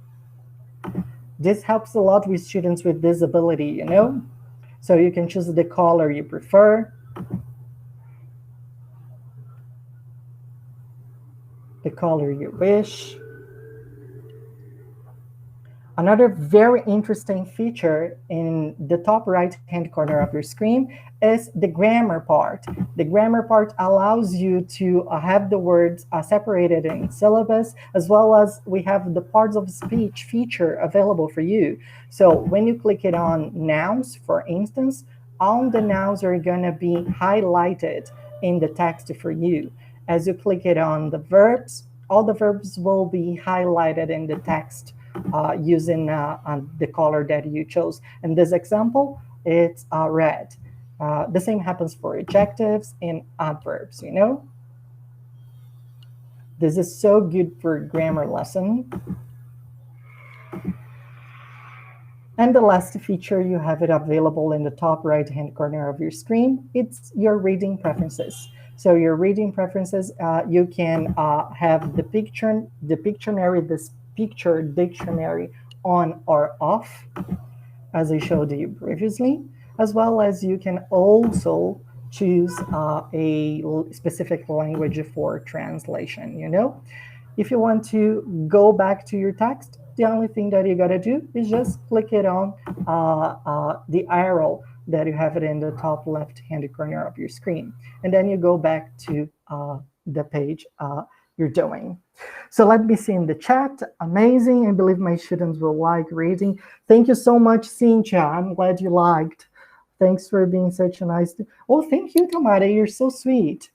This helps a lot with students with disability, you know? So you can choose the color you prefer, the color you wish. Another very interesting feature in the top right-hand corner of your screen is the grammar part. The grammar part allows you to have the words separated in syllabus, as well as we have the parts of speech feature available for you. So when you click it on nouns, for instance, all the nouns are going to be highlighted in the text for you. As you click it on the verbs, all the verbs will be highlighted in the text using the color that you chose. In this example, it's red. The same happens for adjectives and adverbs, you know? This is so good for grammar lesson. And the last feature, you have it available in the top right-hand corner of your screen. It's your reading preferences. So your reading preferences, you can have the Pictionary, this picture dictionary on or off, as I showed you previously, as well as you can also choose a specific language for translation, you know? If you want to go back to your text, the only thing that you gotta do is just click it on the arrow that you have it in the top left-hand corner of your screen. And then you go back to the page you're doing. So let me see in the chat. Amazing. I believe my students will like reading. Thank you so much, Cynthia. I'm glad you liked. Thanks for being such a nice... Oh, thank you, Tamara. You're so sweet.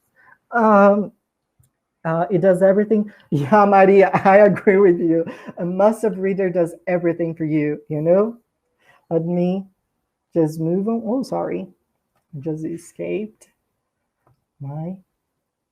It does everything. Yeah, Maria, I agree with you. Immersive Reader does everything for you, you know? Let me just move on. Oh, sorry. Just escaped.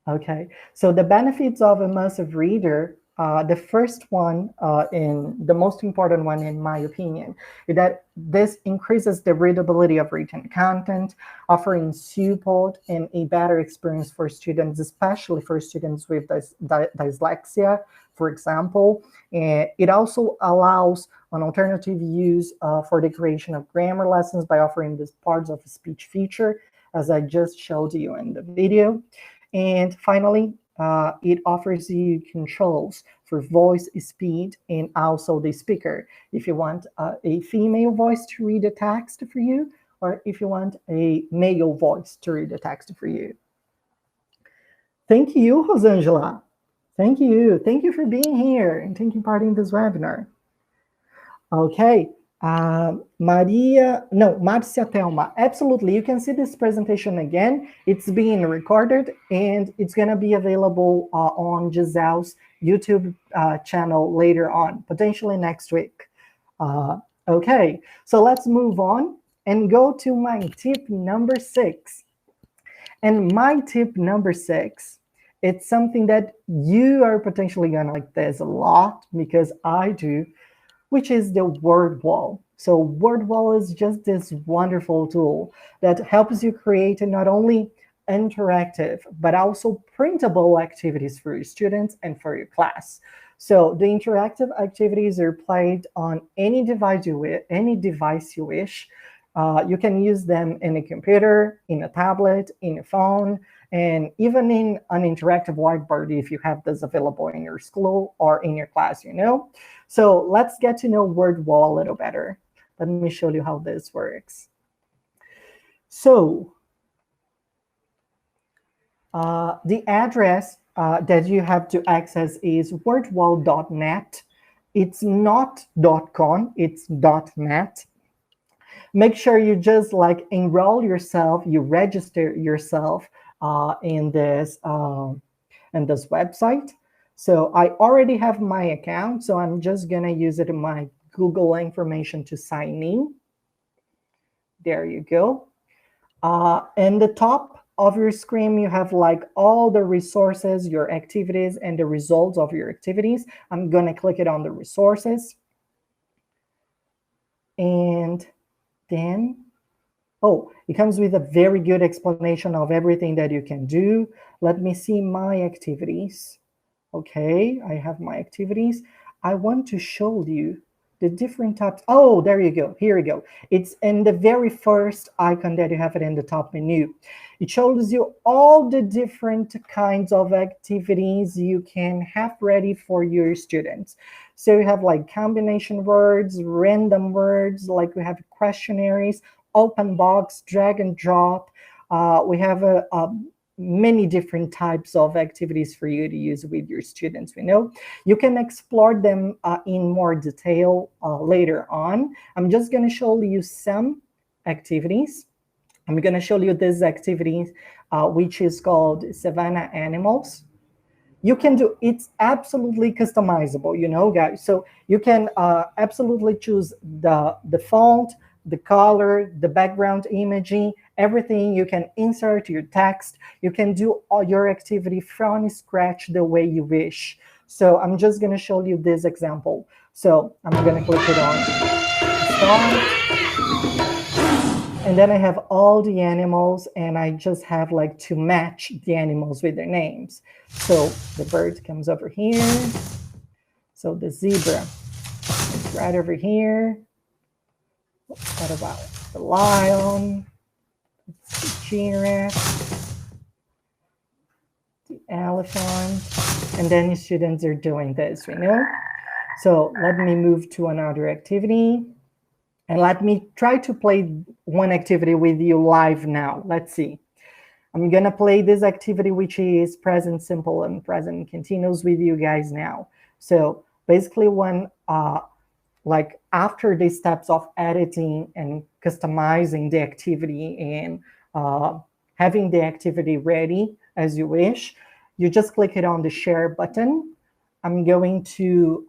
Okay. So the benefits of Immersive Reader, the first one, and the most important one, in my opinion, is that this increases the readability of written content, offering support and a better experience for students, especially for students with dyslexia, for example. And it also allows an alternative use for the creation of grammar lessons by offering this parts of speech feature, as I just showed you in the video. And finally, it offers you controls for voice, speed, and also the speaker. If you want a female voice to read a text for you, or if you want a male voice to read a text for you. Thank you, Rosangela. Thank you. Thank you for being here and taking part in this webinar. Okay. Marcia Thelma, absolutely. You can see this presentation again. It's being recorded and it's going to be available on Giselle's YouTube channel later on, potentially next week. Okay, so let's move on and go to my tip number 6. And my tip number 6, it's something that you are potentially going to like this a lot, because I do, which is the word wall. So word wall is just this wonderful tool that helps you create not only interactive, but also printable activities for your students and for your class. So the interactive activities are played on any device you wish. You can use them in a computer, in a tablet, in a phone, and even in an interactive whiteboard if you have this available in your school or in your class, you know? So let's get to know word wall a little better. Let me show you how this works. So the address that you have to access is wordwall.net. It's not .com, it's .net. Make sure you just like enroll yourself, you register yourself in this website. So I already have my account, so I'm just gonna use it in my Google information to sign in. There you go. In the top of your screen, you have like all the resources, your activities, and the results of your activities. I'm gonna click it on the resources. And then, oh, it comes with a very good explanation of everything that you can do. Let me see my activities. Okay, I have my activities. I want to show you the different types. Oh, there you go. Here you go. It's in the very first icon that you have it in the top menu. It shows you all the different kinds of activities you can have ready for your students. So you have like combination words, random words, like we have questionnaires, open box, drag and drop. We have many different types of activities for you to use with your students. We know you can explore them in more detail later on. I'm just going to show you some activities. I'm going to show you this activity, which is called Savannah Animals. You can do, it's absolutely customizable, you know, guys. So you can absolutely choose the font, the color, the background imaging, everything. You can insert your text. You can do all your activity from scratch the way you wish. So I'm just going to show you this example. So I'm going to click it on start. And then I have all the animals, and I just have like to match the animals with their names. So the bird comes over here. So the zebra is right over here. What about the lion? It's the giraffe, the elephant, and then the students are doing this, you know? So let me move to another activity, and let me try to play one activity with you live now. Let's see. I'm gonna play this activity, which is present simple and present continuous with you guys now. So basically when, like after the steps of editing and customizing the activity and having the activity ready as you wish, you just click it on the share button. I'm going to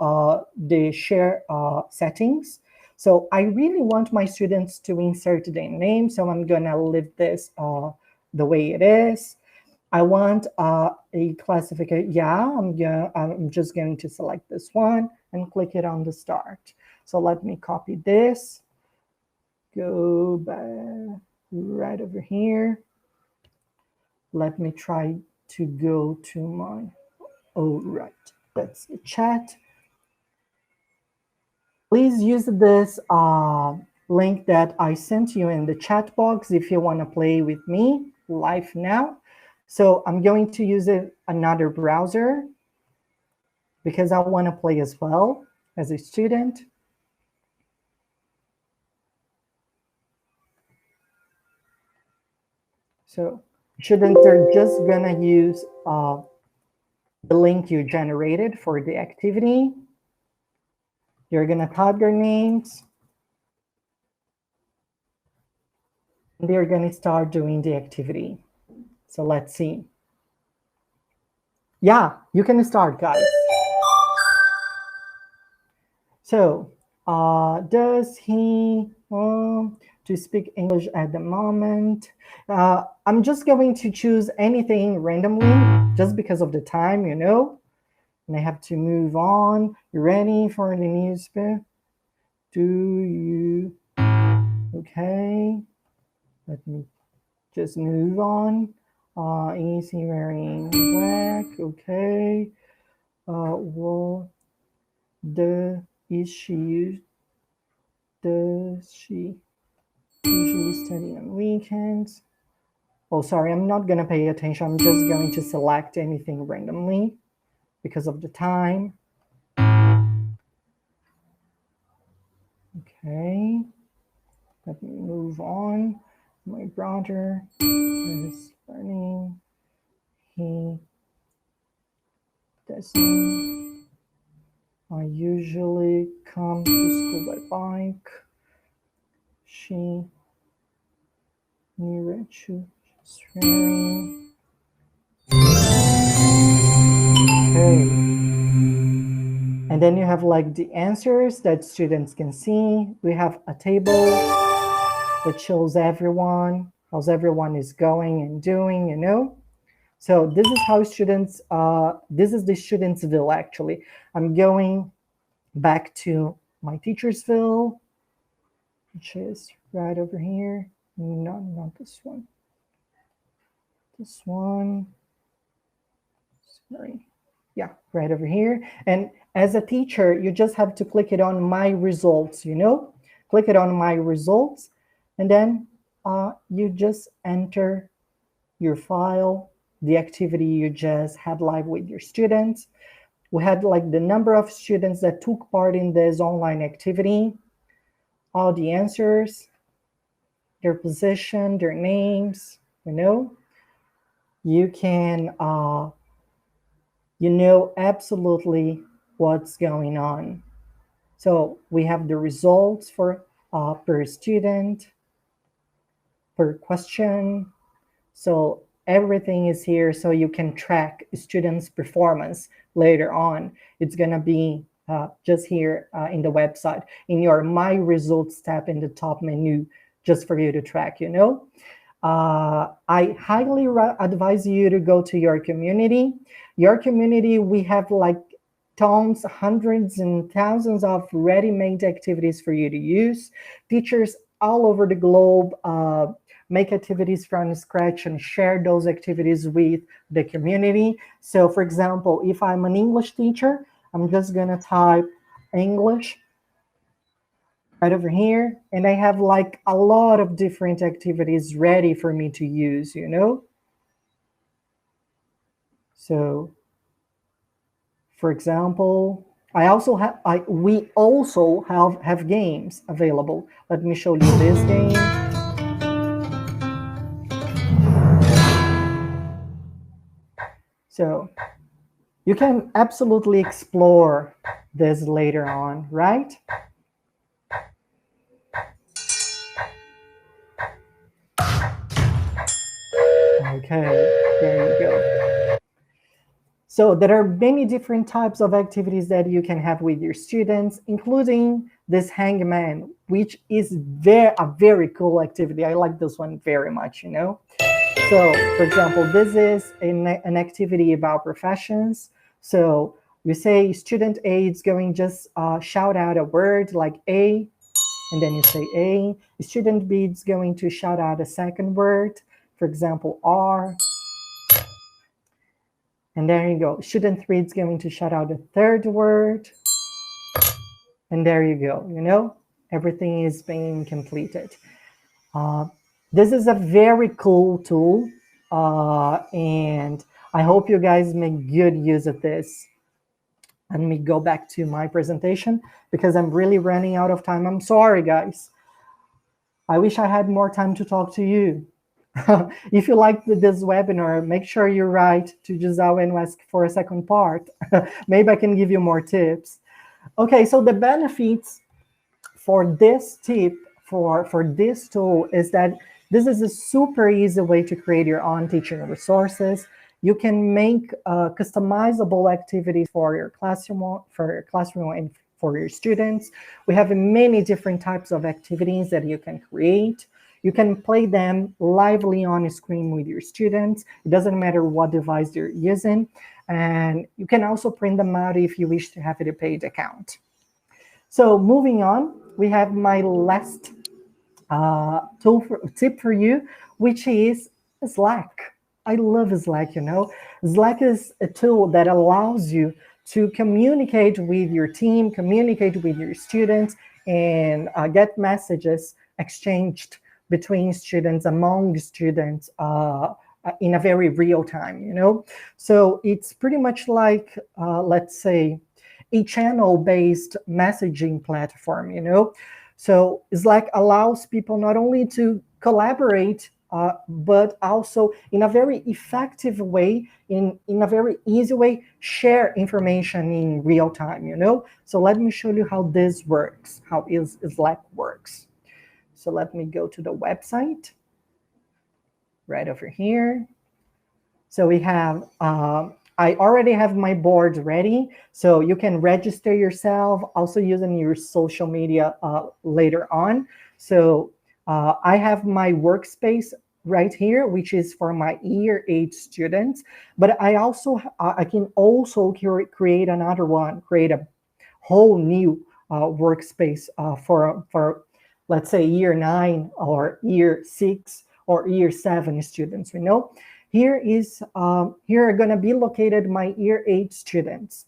the share settings. So I really want my students to insert their name, so I'm gonna leave this the way it is. I want a classification. Yeah, I'm just going to select this one and click it on the start. So let me copy this, go back right over here. Let me try to go to my, oh, right, that's the chat. Please use this link that I sent you in the chat box if you want to play with me live now. So I'm going to use another browser because I want to play as well as a student. So students are just gonna use the link you generated for the activity. You're gonna type their names. And they're gonna start doing the activity. So let's see. Yeah, you can start, guys. So, does he to speak English at the moment? I'm just going to choose anything randomly just because of the time, you know, and I have to move on. You ready for the newspaper? Do you? Okay, let me just move on. Is he wearing black? Okay. Well, does she usually study on weekends? Oh, sorry, I'm not gonna pay attention. I'm just going to select anything randomly because of the time. Okay, let me move on. My brother is learning. He doesn't. I usually come to school by bike. She near to swearing. Okay. And then you have like the answers that students can see. We have a table that shows everyone, how everyone is going and doing, you know. So this is how students, this is the Studentsville actually. I'm going back to my Teachersville, which is right over here. No, not this one. This one. Sorry. Yeah, right over here. And as a teacher, you just have to click it on my results, you know? Click it on my results, and then you just enter your file, the activity you just had live with your students. We had like the number of students that took part in this online activity, all the answers, their position, their names, you know? You can, you know absolutely what's going on. So we have the results for per student, per question. So everything is here so you can track students' performance later on. It's gonna be just here in the website, in your My Results tab in the top menu, just for you to track, I highly advise you to go to your community. Your community, we have like tons, hundreds and thousands of ready-made activities for you to use. Teachers all over the globe make activities from scratch and share those activities with the community. So for example, if I'm an English teacher, I'm just gonna type English right over here, and I have like a lot of different activities ready for me to use, So for example, we also have games available. Let me show you this game. So you can absolutely explore this later on, right? Okay, there you go. So there are many different types of activities that you can have with your students, including this Hangman, which is a very cool activity. I like this one very much, So, for example, this is an activity about professions. So you say student A is going just shout out a word like A, and then you say A. Student B is going to shout out a second word, for example, R. And there you go. Student 3 is going to shout out a third word. And there you go. Everything is being completed. This is a very cool tool. And I hope you guys make good use of this. Let me go back to my presentation because I'm really running out of time. I'm sorry, guys. I wish I had more time to talk to you. If you liked this webinar, make sure you write to Disal and ask for a second part. Maybe I can give you more tips. Okay, so the benefits for this tip, for this tool, is that this is a super easy way to create your own teaching resources. You can make customizable activities for your classroom and for your students. We have many different types of activities that you can create. You can play them lively on a screen with your students. It doesn't matter what device they're using. And you can also print them out if you wish to have a paid account. So moving on, we have my last tip for you, which is Slack. I love Slack, Slack is a tool that allows you to communicate with your team, communicate with your students, and get messages exchanged between students, among students, in a very real time, So it's pretty much like, let's say, a channel-based messaging platform, So Slack allows people not only to collaborate, but also in a very effective way, in a very easy way, share information in real time, So let me show you how this works, how Slack works. So let me go to the website right over here. So we have, I already have my board ready. So you can register yourself, also using your social media later on. So I have my workspace right here, which is for my year 8 students. But I can also create another one, create a whole new workspace for let's say year 9 or year 6 or year 7 students, Here are going to be located my year 8 students.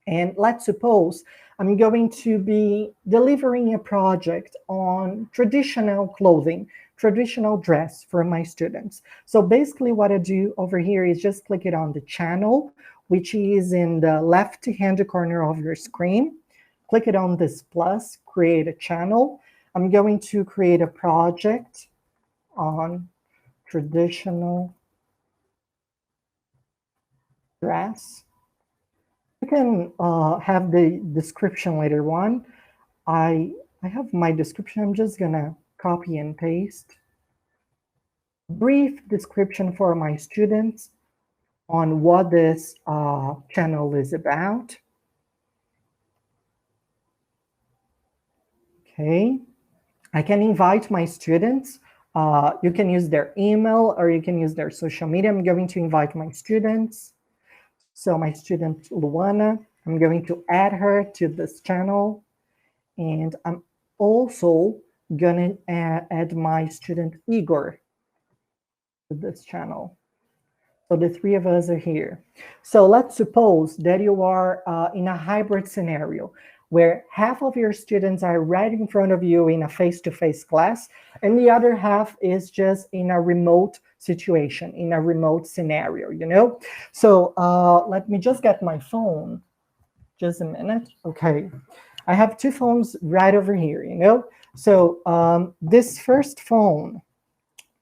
And let's suppose I'm going to be delivering a project on traditional clothing, traditional dress for my students. So basically what I do over here is just click it on the channel, which is in the left-hand corner of your screen. Click it on this plus, create a channel. I'm going to create a project on traditional dress. You can have the description later on. I have my description. I'm just gonna copy and paste. Brief description for my students on what this channel is about. Okay, I can invite my students. You can use their email or you can use their social media. I'm going to invite my students. So my student Luana, I'm going to add her to this channel. And I'm also gonna add my student Igor to this channel. So the three of us are here. So let's suppose that you are in a hybrid scenario where half of your students are right in front of you in a face-to-face class, and the other half is just in a remote situation, in a remote scenario, you know? So let me just get my phone. Just a minute. Okay. I have two phones right over here, you know? So this first phone,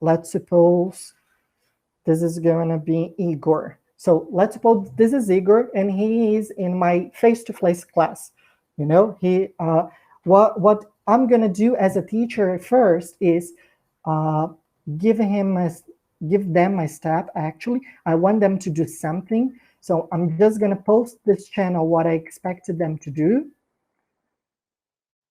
let's suppose this is going to be Igor. So let's suppose this is Igor and he is in my face-to-face class. You know, what I'm going to do as a teacher first is give them a step. Actually, I want them to do something. So I'm just going to post this channel what I expected them to do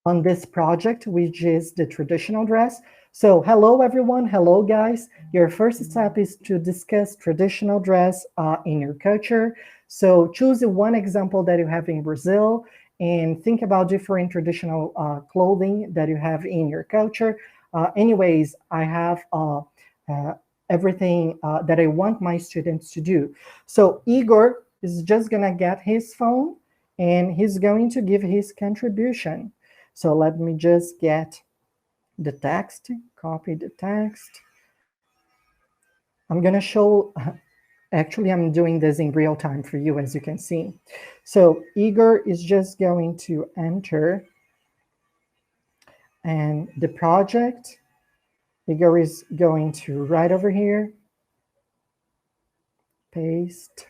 on this project, which is the traditional dress. So hello, everyone. Hello, guys. Your first step is to discuss traditional dress in your culture. So choose one example that you have in Brazil and think about different traditional clothing that you have in your culture. Anyways, I have everything that I want my students to do. So Igor is just going to get his phone and he's going to give his contribution. So let me just get the text, copy the text. I'm going to show, actually, I'm doing this in real time for you, as you can see. So Igor is just going to enter and the project. Igor is going to right over here, paste.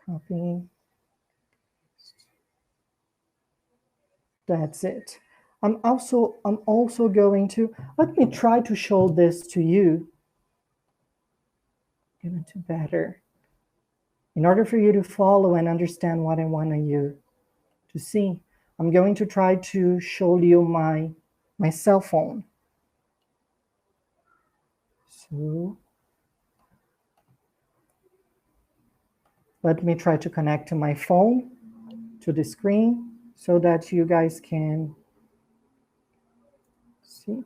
Copy. That's it. I'm also going to, let me try to show this to you. Even to better. In order for you to follow and understand what I want you to see, I'm going to try to show you my cell phone. So let me try to connect to my phone to the screen so that you guys can see.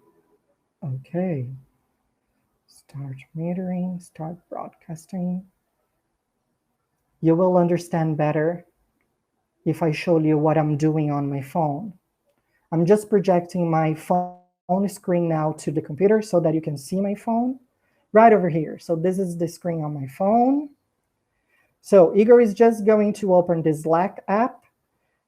Okay. Start metering, start broadcasting. You will understand better if I show you what I'm doing on my phone. I'm just projecting my phone screen now to the computer so that you can see my phone right over here. So this is the screen on my phone. So Igor is just going to open the Slack app.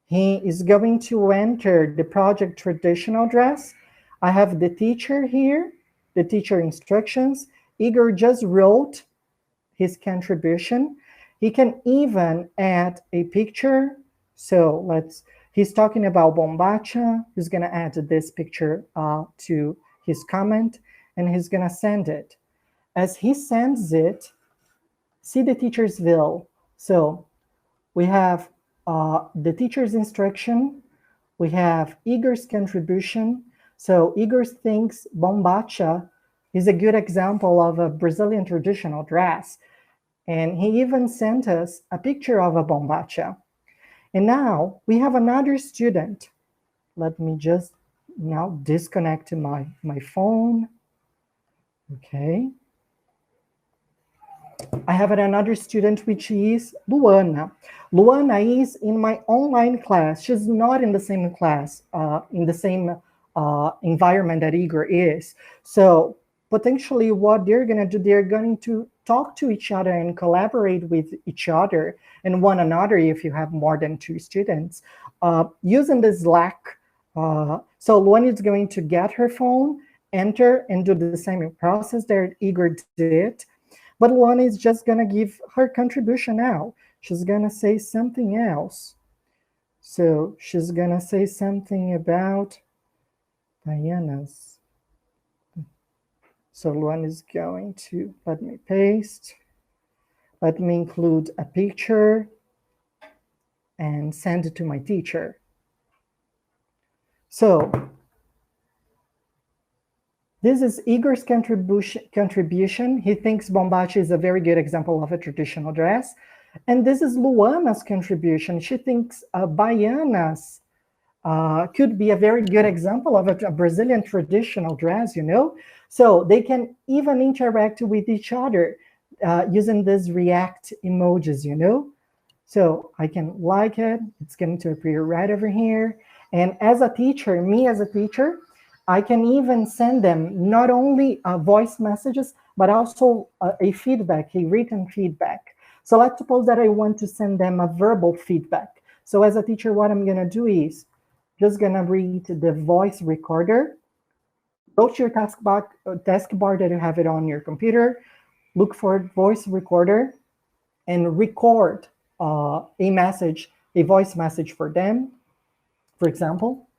He is going to enter the project traditional dress. I have the teacher here, the teacher instructions. Igor just wrote his contribution. He can even add a picture. So he's talking about bombacha. He's gonna add this picture to his comment and he's gonna send it. As he sends it, see the teacher's bill. So we have the teacher's instruction. We have Igor's contribution. So Igor thinks bombacha is a good example of a Brazilian traditional dress. And he even sent us a picture of a bombacha. And now we have another student. Let me just now disconnect my phone. Okay. I have another student, which is Luana. Luana is in my online class. She's not in the same class, in the same environment that Igor is. So potentially what they're going to do, they're going to talk to each other and collaborate with each other and one another if you have more than two students using the Slack. So Luana is going to get her phone, enter, and do the same process that Igor did. But Luana is just going to give her contribution now. She's going to say something else. So she's going to say something about Diana's. So Luana is going to, let me paste. Let me include a picture. and send it to my teacher. So this is Igor's contribution. He thinks bombacha is a very good example of a traditional dress. And this is Luana's contribution. She thinks baianas could be a very good example of a Brazilian traditional dress, you know? So they can even interact with each other using these react emojis, you know? So I can like it. It's going to appear right over here. And as a teacher, me as a teacher, I can even send them not only voice messages, but also a feedback, a written feedback. So let's suppose that I want to send them a verbal feedback. So as a teacher, what I'm going to do is just going to read the voice recorder. Go to your taskbar that you have it on your computer, look for voice recorder, and record a message, a voice message for them. For example,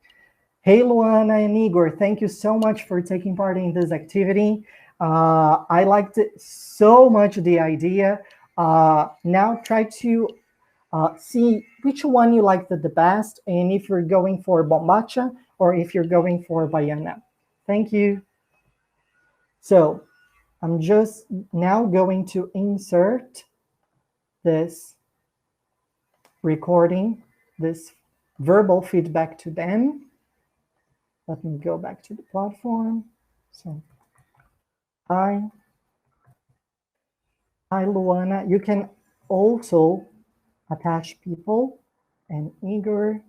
hey, Luana and Igor, thank you so much for taking part in this activity. I liked it so much, the idea. Now try to see which one you liked the best, and if you're going for bombacha or if you're going for baiana. Thank you. So I'm just now going to insert this recording, this verbal feedback to them. Let me go back to the platform. So, hi, Luana. You can also attach people. And Igor,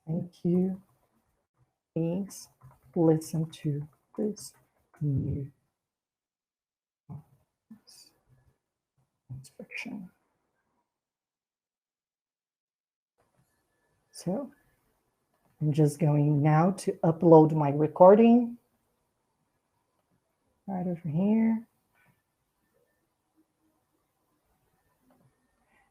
thank you. Please listen to this new inspection. So I'm just going now to upload my recording right over here.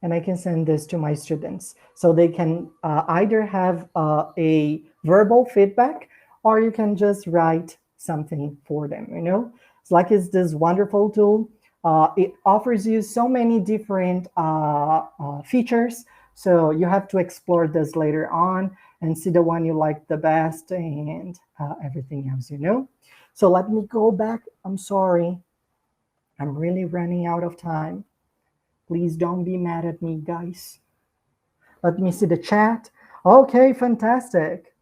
And I can send this to my students. So they can either have a verbal feedback, or you can just write something for them, you know? It's this wonderful tool. It offers you so many different features. So you have to explore this later on and see the one you like the best and everything else, you know? So let me go back. I'm sorry. I'm really running out of time. Please don't be mad at me, guys. Let me see the chat. Okay, fantastic.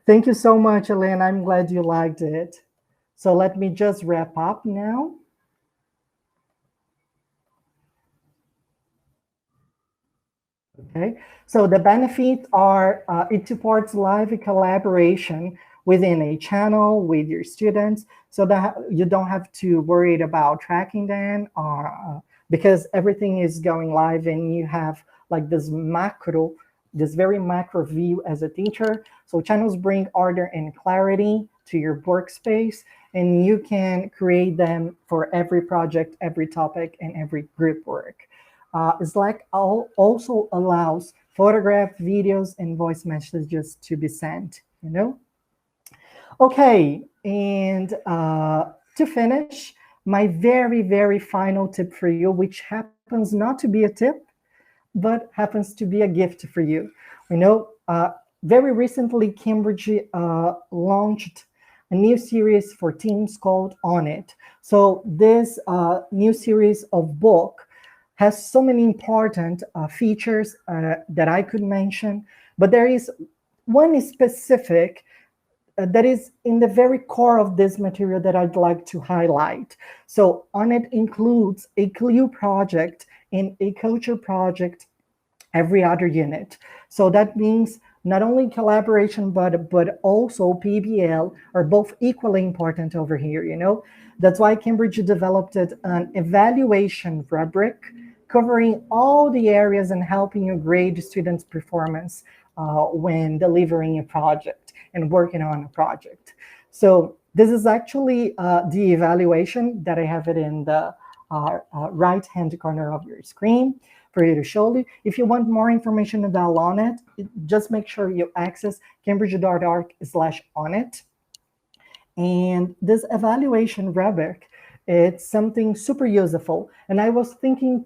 Thank you so much, Elaine. I'm glad you liked it. So let me just wrap up now. Okay, so the benefits are it supports live collaboration within a channel with your students, so that you don't have to worry about tracking them, or because everything is going live and you have like this very macro view as a teacher. So channels bring order and clarity to your workspace, and you can create them for every project, every topic, and every group work. Slack also allows photograph, videos, and voice messages to be sent, you know? Okay, and to finish, my very, very final tip for you, which happens not to be a tip, but happens to be a gift for you. You know, very recently, Cambridge launched a new series for teens called On It. So this new series of book has so many important features that I could mention, but there is one specific that is in the very core of this material that I'd like to highlight. So On It includes a clue project and a culture project every other unit. So that means not only collaboration, but also PBL are both equally important over here, you know? That's why Cambridge developed an evaluation rubric covering all the areas and helping you grade students' performance when delivering a project and working on a project. So this is actually the evaluation that I have it in the right-hand corner of your screen for you to show you. If you want more information about On It, just make sure you access cambridge.org/onit. And this evaluation rubric It's something super useful. And I was thinking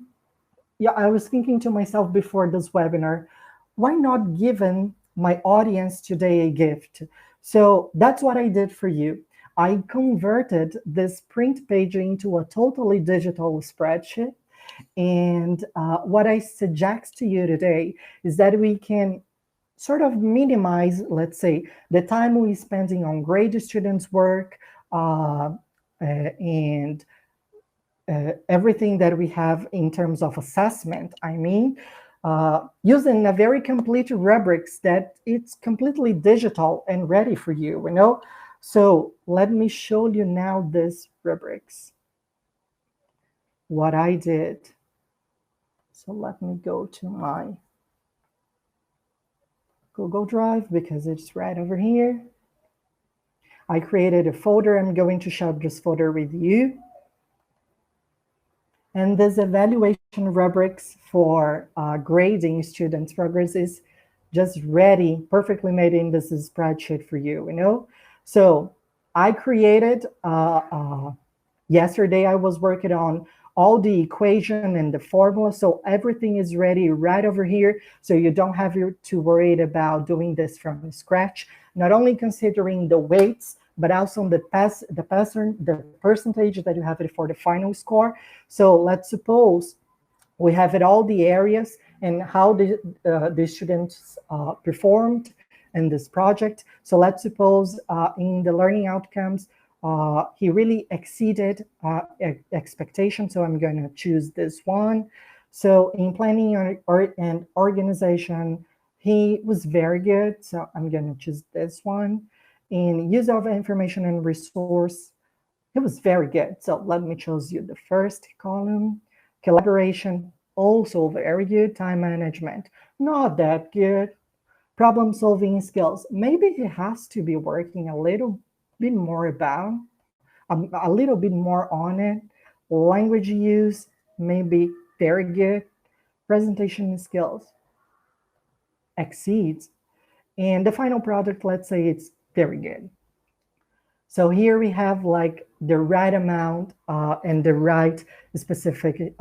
to myself before this webinar, why not giving my audience today a gift? So that's what I did for you. I converted this print page into a totally digital spreadsheet. And what I suggest to you today is that we can sort of minimize, let's say, the time we're spending on grade students' work and everything that we have in terms of assessment. I mean, using a very complete rubrics that it's completely digital and ready for you, you know? So let me show you now this rubrics, what I did. So let me go to my Google Drive because it's right over here. I created a folder. I'm going to share this folder with you. And this evaluation rubrics for grading students' progress is just ready, perfectly made in this spreadsheet for you, you know? So I created, yesterday I was working on all the equation and the formula, so everything is ready right over here, so you don't have to worry about doing this from scratch, not only considering the weights, but also the percentage that you have it for the final score. So let's suppose we have it all the areas and how the students performed in this project. So let's suppose in the learning outcomes, he really exceeded expectations. So I'm going to choose this one. So in planning and organization, he was very good. So I'm going to choose this one. In use of information and resource, it was very good. So let me choose you the first column. Collaboration, also very good. Time management, not that good. Problem solving skills, maybe he has to be working a little bit more about, a little bit more on it. Language use, maybe very good. Presentation skills, exceeds. And the final product, let's say it's very good. So here we have like the right amount and the right specific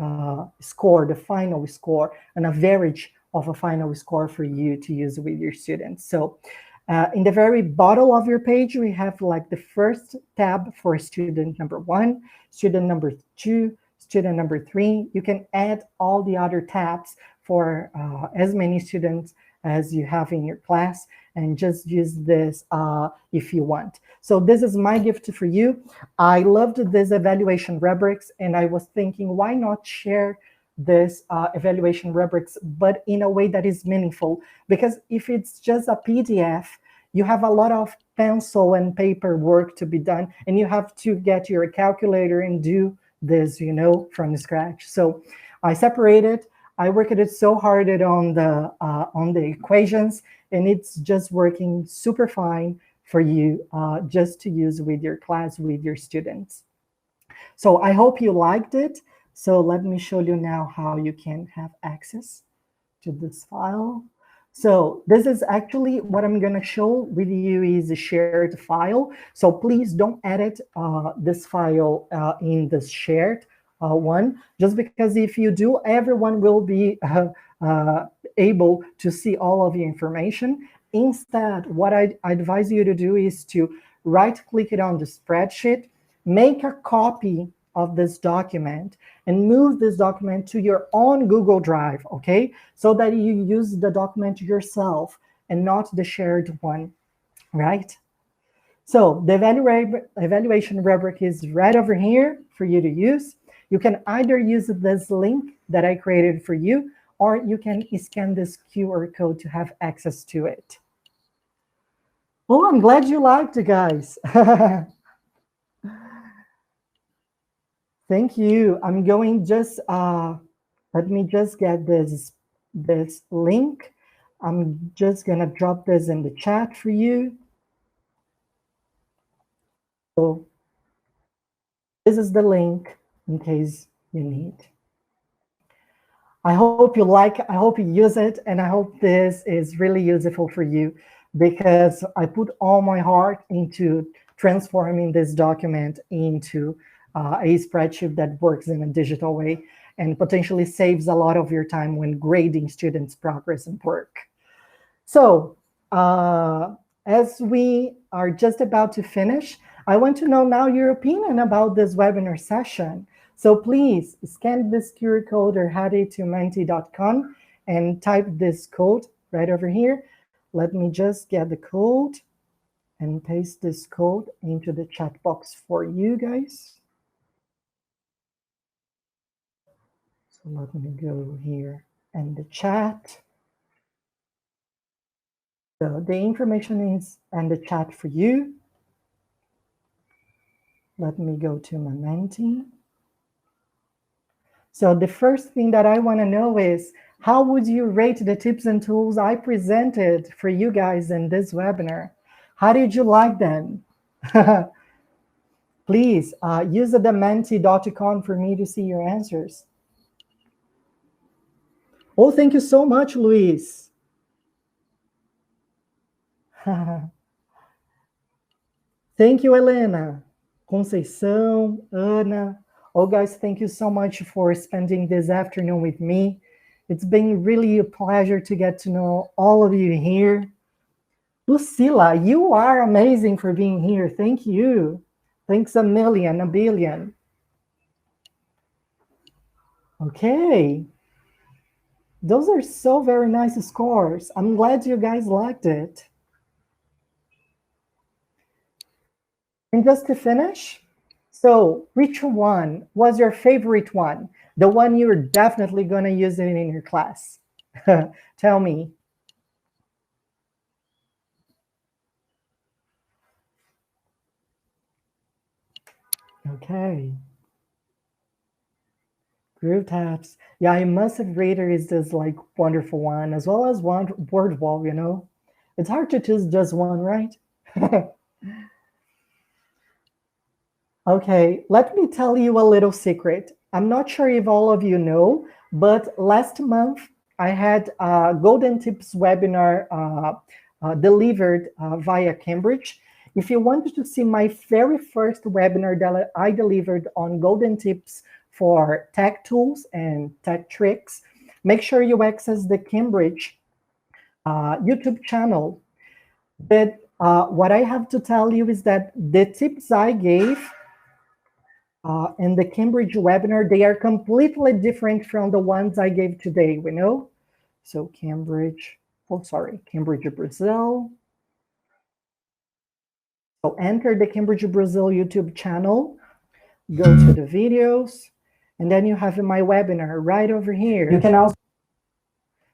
score, the final score, an average of a final score for you to use with your students. So in the very bottom of your page, we have like the first tab for student number 1, student number 2, student number 3. You can add all the other tabs for as many students as you have in your class, and just use this if you want. So this is my gift for you. I loved this evaluation rubrics, and I was thinking, why not share this evaluation rubrics, but in a way that is meaningful? Because if it's just a PDF, you have a lot of pencil and paper work to be done, and you have to get your calculator and do this, you know, from scratch. So I separated. I worked it so hard on the equations, and it's just working super fine for you just to use with your class, with your students. So I hope you liked it. So let me show you now how you can have access to this file. So this is actually what I'm going to show with you is a shared file. So please don't edit this file in this shared one, just because if you do, everyone will be able to see all of the information. Instead, what I advise you to do is to right-click it on the spreadsheet, make a copy of this document, and move this document to your own Google Drive, okay? So that you use the document yourself and not the shared one, right? So the evaluation rubric is right over here for you to use. You can either use this link that I created for you, or you can scan this QR code to have access to it. Oh, I'm glad you liked it, guys. Thank you. I'm going just, let me just get this link. I'm just gonna drop this in the chat for you. So this is the link in case you need. I hope you like, I hope you use it, and I hope this is really useful for you, because I put all my heart into transforming this document into a spreadsheet that works in a digital way and potentially saves a lot of your time when grading students' progress and work. So as we are just about to finish, I want to know now your opinion about this webinar session. So please scan this QR code or head to menti.com and type this code right over here. Let me just get the code and paste this code into the chat box for you guys. So let me go here and the chat. So the information is in the chat for you. Let me go to my Menti. So the first thing that I want to know is, how would you rate the tips and tools I presented for you guys in this webinar? How did you like them? Please use the menti.com for me to see your answers. Oh, thank you so much, Luis. Thank you, Helena, Conceição, Ana. Oh, guys, thank you so much for spending this afternoon with me. It's been really a pleasure to get to know all of you here. Lucila, you are amazing for being here. Thank you. Thanks a million, a billion. Okay. Those are so very nice scores. I'm glad you guys liked it. And just to finish, so which one was your favorite one? The one you're definitely going to use it in your class. Tell me. Okay. Groove tabs. Yeah, Immersive Reader is this like wonderful one, as well as word wall, you know. It's hard to choose just one, right? Okay, let me tell you a little secret. I'm not sure if all of you know, but last month I had a Golden Tips webinar delivered via Cambridge. If you wanted to see my very first webinar that I delivered on Golden Tips for tech tools and tech tricks, make sure you access the Cambridge YouTube channel. But what I have to tell you is that the tips I gave in the Cambridge webinar, they are completely different from the ones I gave today, we know. So Cambridge, Cambridge, Brazil. So enter the Cambridge, Brazil YouTube channel, go to the videos, and then you have my webinar right over here. You can also,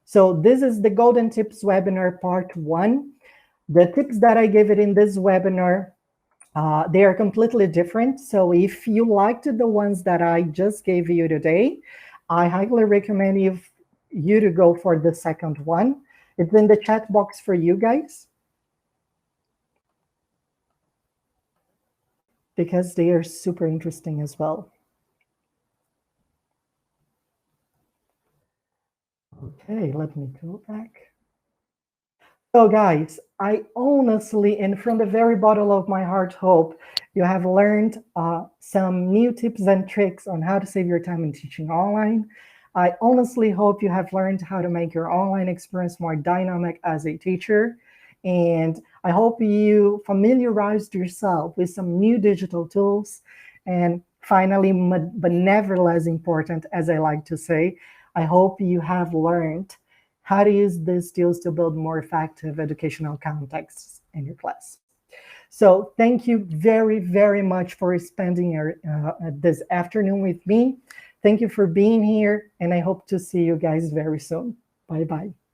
so this is the Golden Tips webinar part 1. The tips that I gave it in this webinar, they are completely different. So if you liked the ones that I just gave you today, I highly recommend you to go for the second one. It's in the chat box for you guys, because they are super interesting as well. Okay, let me go back. So guys, I honestly, and from the very bottom of my heart, hope you have learned some new tips and tricks on how to save your time in teaching online. I honestly hope you have learned how to make your online experience more dynamic as a teacher. And I hope you familiarized yourself with some new digital tools. And finally, but never less important, as I like to say, I hope you have learned how to use these tools to build more effective educational contexts in your class. So thank you very, very much for spending this afternoon with me. Thank you for being here, and I hope to see you guys very soon. Bye-bye.